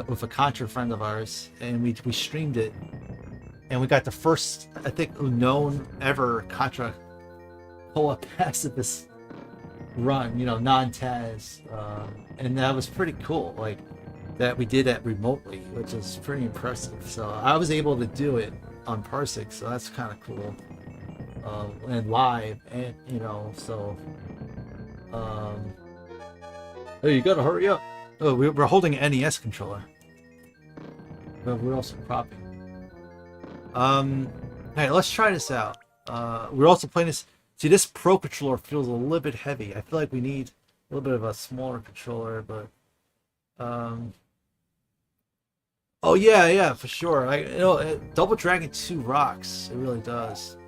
Speaker 1: with a Contra friend of ours, and we streamed it, and we got the first, I think, known ever Contra Co-op Pacifist run, non-Taz, and that was pretty cool. Like that we did that remotely, which is pretty impressive. So I was able to do it on Parsec, so that's kind of cool. And live, and so hey, you gotta hurry up. Oh, we're holding an NES controller, but we're also cropping. Hey, let's try this out. We're also playing this. See, this Pro controller feels a little bit heavy. I feel like we need a little bit of a smaller controller, but oh yeah, for sure. Double Dragon 2 rocks. It really does.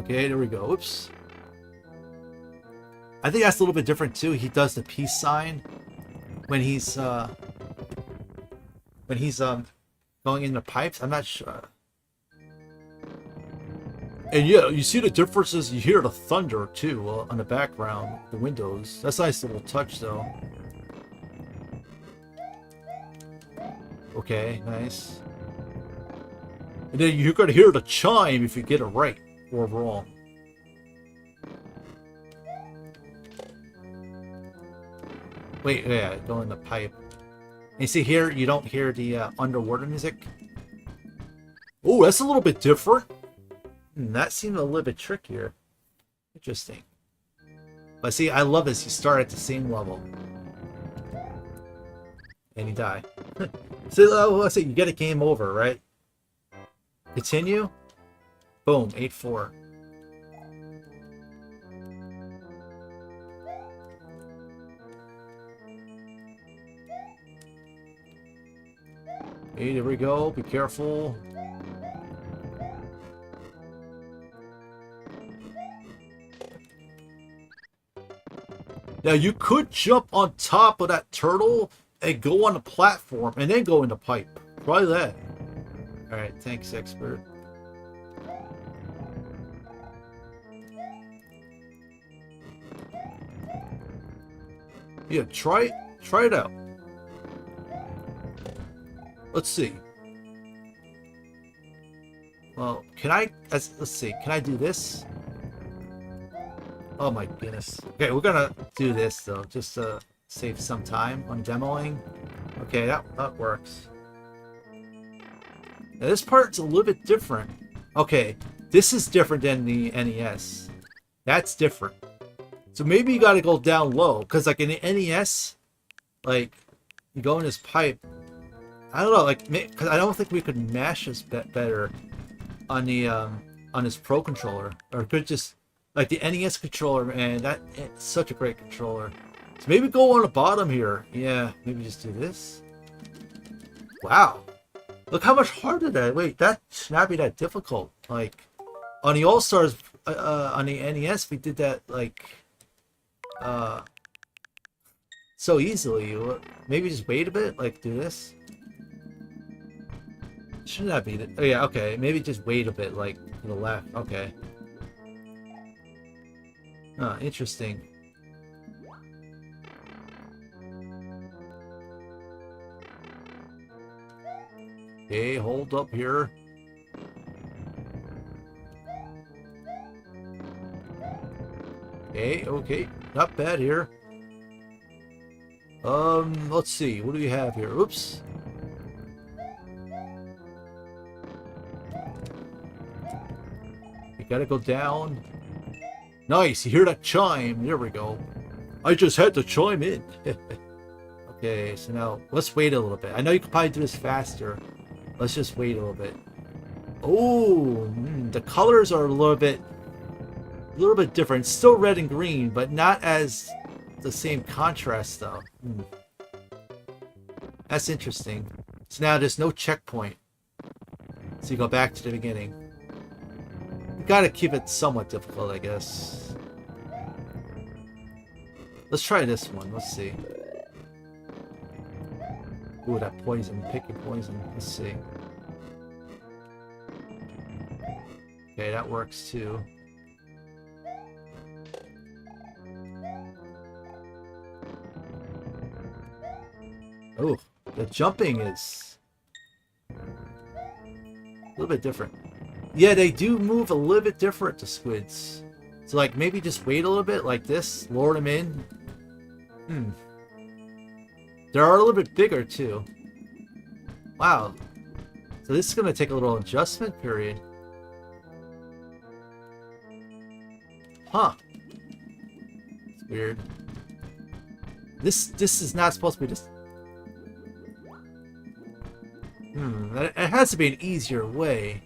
Speaker 1: Okay, there we go. Oops. I think that's a little bit different too. He does the peace sign when he's going in the pipes. I'm not sure. And yeah, you see the differences. You hear the thunder too on the background, the windows. That's a nice little touch, though. Okay, nice. And then you're gonna hear the chime if you get it right or wrong. Wait, yeah, go in the pipe. And you see here, you don't hear the underwater music. Oh, that's a little bit different. That seemed a little bit trickier. Interesting. But see, I love this. You start at the same level. And you die. So let's see, you get a game over, right? Continue. Boom, 8-4. Hey, there we go. Be careful. Now you could jump on top of that turtle and go on the platform and then go in the pipe. Try that. Alright, thanks, expert. Yeah, try it out. Let's see. Well, let's see, can I do this? Oh my goodness. Okay, we're gonna do this though, just to save some time on demoing. Okay, that works. Now this part's a little bit different. Okay, this is different than the NES. That's different. So maybe you gotta go down low, because like in the NES, like, you go in this pipe, I don't know, like, because I don't think we could mash this better on the on this Pro controller, or could just Like the NES controller, man, it's such a great controller. So maybe go on the bottom here. Yeah, maybe just do this. Wow. Look how much harder that. Wait, that should not be that difficult. Like on the All Stars, on the NES, we did that like so easily. Maybe just wait a bit. Like do this. Should not be. Oh yeah. Okay. Maybe just wait a bit. Like to the left. Okay. Interesting. Okay, hold up here. Okay, not bad here. Let's see, what do we have here? Oops. You gotta go down. Nice, you hear that chime? There we go. I just had to chime in. Okay, so now let's wait a little bit. I know you could probably do this faster. Let's just wait a little bit. Oh, the colors are a little bit different. Still red and green, but not as the same contrast though. That's interesting. So now there's no checkpoint. So you go back to the beginning. You gotta keep it somewhat difficult, I guess. Let's try this one. Let's see. Ooh, that poison. Pick your poison. Let's see. Okay, that works too. Oh, the jumping is a little bit different. Yeah, they do move a little bit different, the squids. So, like, maybe just wait a little bit, like this. Lure them in. They are a little bit bigger, too. Wow. So this is going to take a little adjustment period. Huh. It's weird. This is not supposed to be this. It has to be an easier way.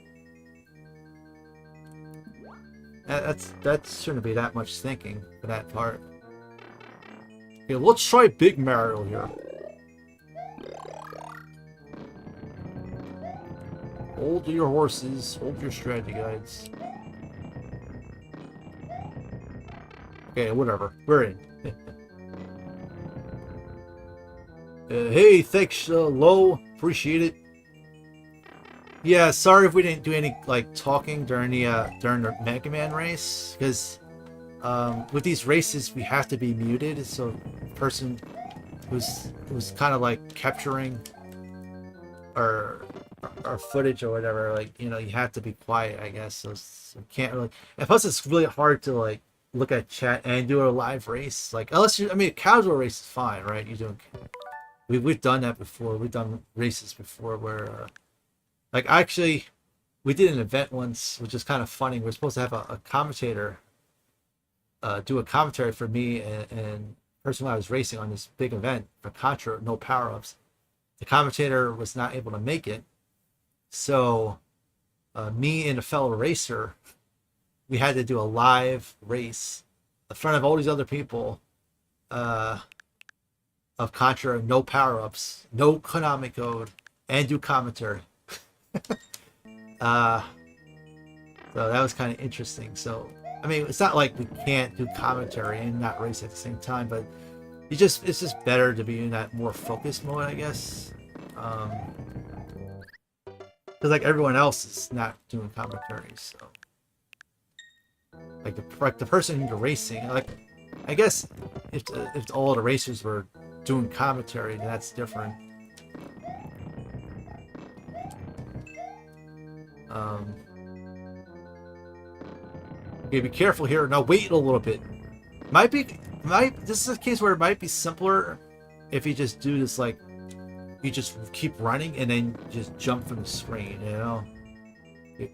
Speaker 1: That shouldn't be that much thinking for that part. Okay, let's try Big Mario here. Hold your horses, hold your strategy guides. Okay, whatever. We're in. Hey, thanks, Lo. Appreciate it. Yeah, sorry if we didn't do any like talking during the Mega Man race, because with these races we have to be muted, so the person who's kind of like capturing our footage or whatever, like, you know, you have to be quiet, I guess. So you can't really. And plus, it's really hard to like look at chat and do a live race. Like, unless you, I mean, a casual race is fine, right? You doing. We've done that before. We've done races before where. Like, actually, we did an event once, which is kind of funny. We're supposed to have a commentator do a commentary for me and the person I was racing on this big event for Contra, no power-ups. The commentator was not able to make it. So, me and a fellow racer, we had to do a live race in front of all these other people of Contra, no power-ups, no Konami code, and do commentary. So that was kind of interesting. So I mean, it's not like we can't do commentary and not race at the same time, but it's just better to be in that more focused mode, I guess. Because like everyone else is not doing commentary, so like the person you're racing, like I guess if all the racers were doing commentary, then that's different. Okay, be careful here. Now wait a little bit. This is a case where it might be simpler if you just do this, like, you just keep running and then just jump from the screen, you know? Okay,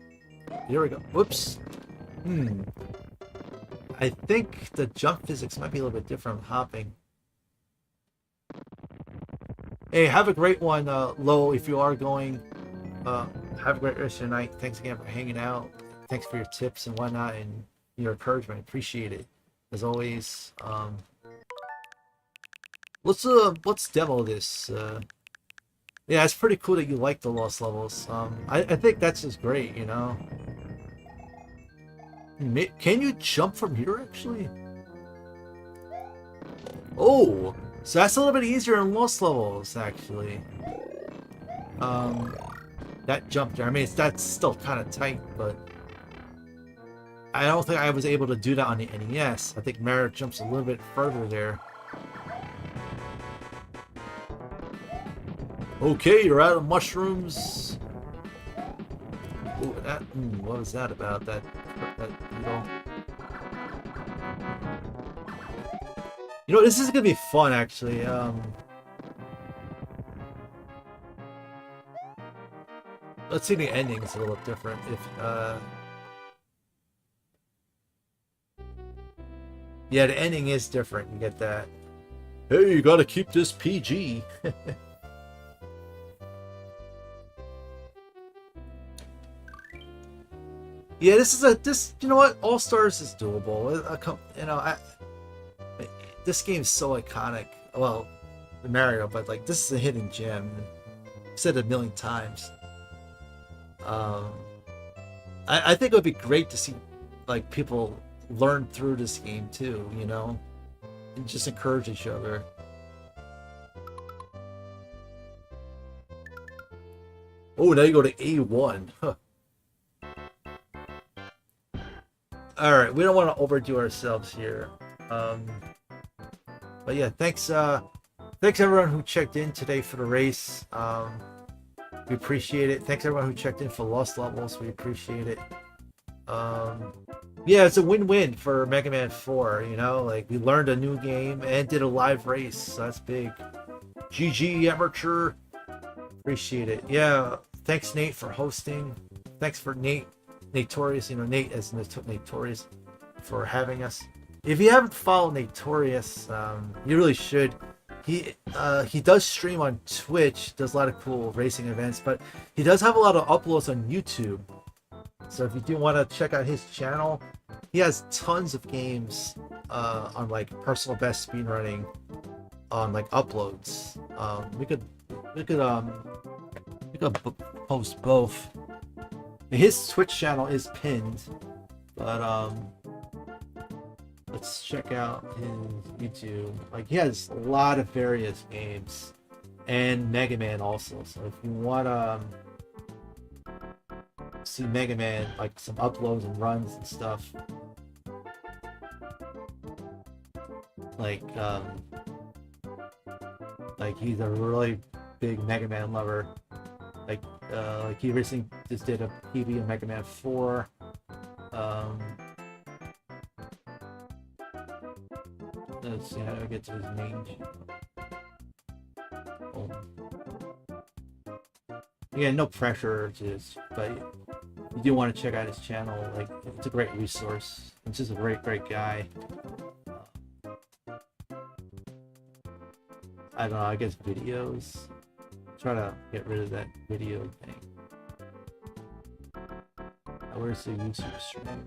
Speaker 1: here we go. Whoops. I think the jump physics might be a little bit different from hopping. Hey, have a great one, Lo, if you are going. Have a great rest of your night. Thanks again for hanging out. Thanks for your tips and whatnot. And your encouragement. Appreciate it as always. Let's demo this. Yeah, it's pretty cool that you like the Lost Levels. I think that's just great, you know. Can you jump from here actually? Oh, so that's a little bit easier in Lost Levels actually. That jump there. I mean, that's still kind of tight, but I don't think I was able to do that on the NES. I think Mario jumps a little bit further there. Okay, you're out of mushrooms. Ooh, that. What was that about? That needle. You know, this is gonna be fun actually. Let's see, the ending's a little different. Yeah, the ending is different. You get that. Hey, you gotta keep this PG. Yeah, this. You know what? All Stars is doable. You know, this game's so iconic. Well, Mario, but like this is a hidden gem. I've said it a million times. I think it would be great to see like people learn through this game too, you know, and just encourage each other. Oh, now you go to A1. Huh. All right, we don't want to overdo ourselves here. But yeah, thanks everyone who checked in today for the race. We appreciate it. Thanks everyone who checked in for Lost Levels. We appreciate it. Yeah, it's a win-win for Mega Man 4, you know? Like, we learned a new game and did a live race, so that's big. GG, Amateur. Appreciate it. Yeah, thanks, Nate, for hosting. Thanks for Natorious, you know, Nate as Natorious, for having us. If you haven't followed Natorious, you really should. He does stream on Twitch, does a lot of cool racing events, but he does have a lot of uploads on YouTube. So if you do want to check out his channel, he has tons of games on like personal best speedrunning on like uploads. We could post both. His Twitch channel is pinned, but let's check out his YouTube. Like, he has a lot of various games and Mega Man also. So if you want to see Mega Man, like some uploads and runs and stuff, like he's a really big Mega Man lover. Like he recently just did a PB of Mega Man 4. Let's see how do I get to his main channel. Yeah, no pressure to this, but you do want to check out his channel. Like, it's a great resource. He's just a great guy. I don't know, I guess videos. Try to get rid of that video thing. Where's the YouTube stream?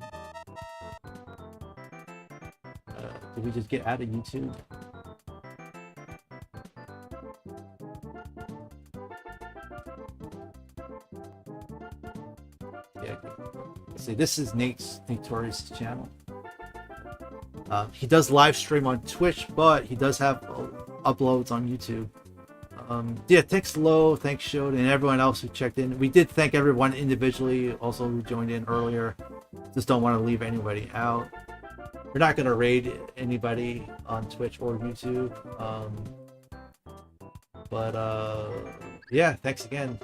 Speaker 1: Did we just get out of YouTube? Yeah. Let's see, this is Natorious' channel. He does live stream on Twitch, but he does have uploads on YouTube. Yeah, thanks Lo, thanks Shode, and everyone else who checked in. We did thank everyone individually also who joined in earlier. Just don't want to leave anybody out. We're not going to raid anybody on Twitch or YouTube. Yeah, thanks again.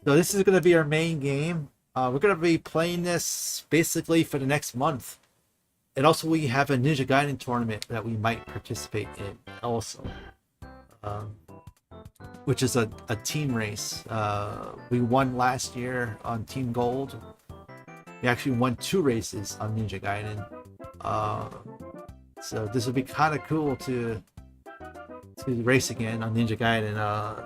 Speaker 1: So this is going to be our main game. We're going to be playing this basically for the next month. And also we have a Ninja Gaiden tournament that we might participate in also. Which is a team race. We won last year on Team Gold. We actually won 2 races on Ninja Gaiden. So this would be kind of cool to race again on Ninja Gaiden.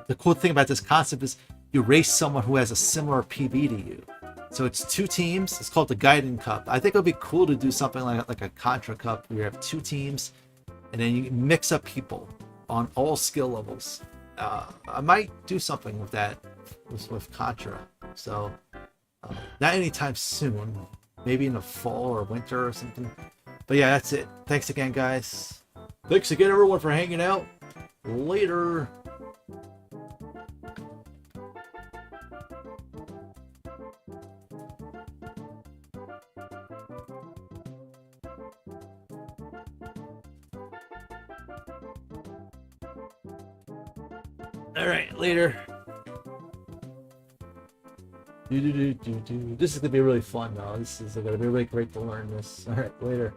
Speaker 1: The cool thing about this concept is you race someone who has a similar PB to you. So it's 2 teams. It's called the Gaiden Cup. I think it would be cool to do something like a Contra Cup where you have 2 teams, and then you mix up people on all skill levels. I might do something with that with Contra. So not anytime soon. Maybe in the fall or winter or something. But yeah, that's it. Thanks again, guys. Thanks again, everyone, for hanging out. Later. All right, later. This is gonna be really fun, though. This is gonna be really great to learn this. All right, later.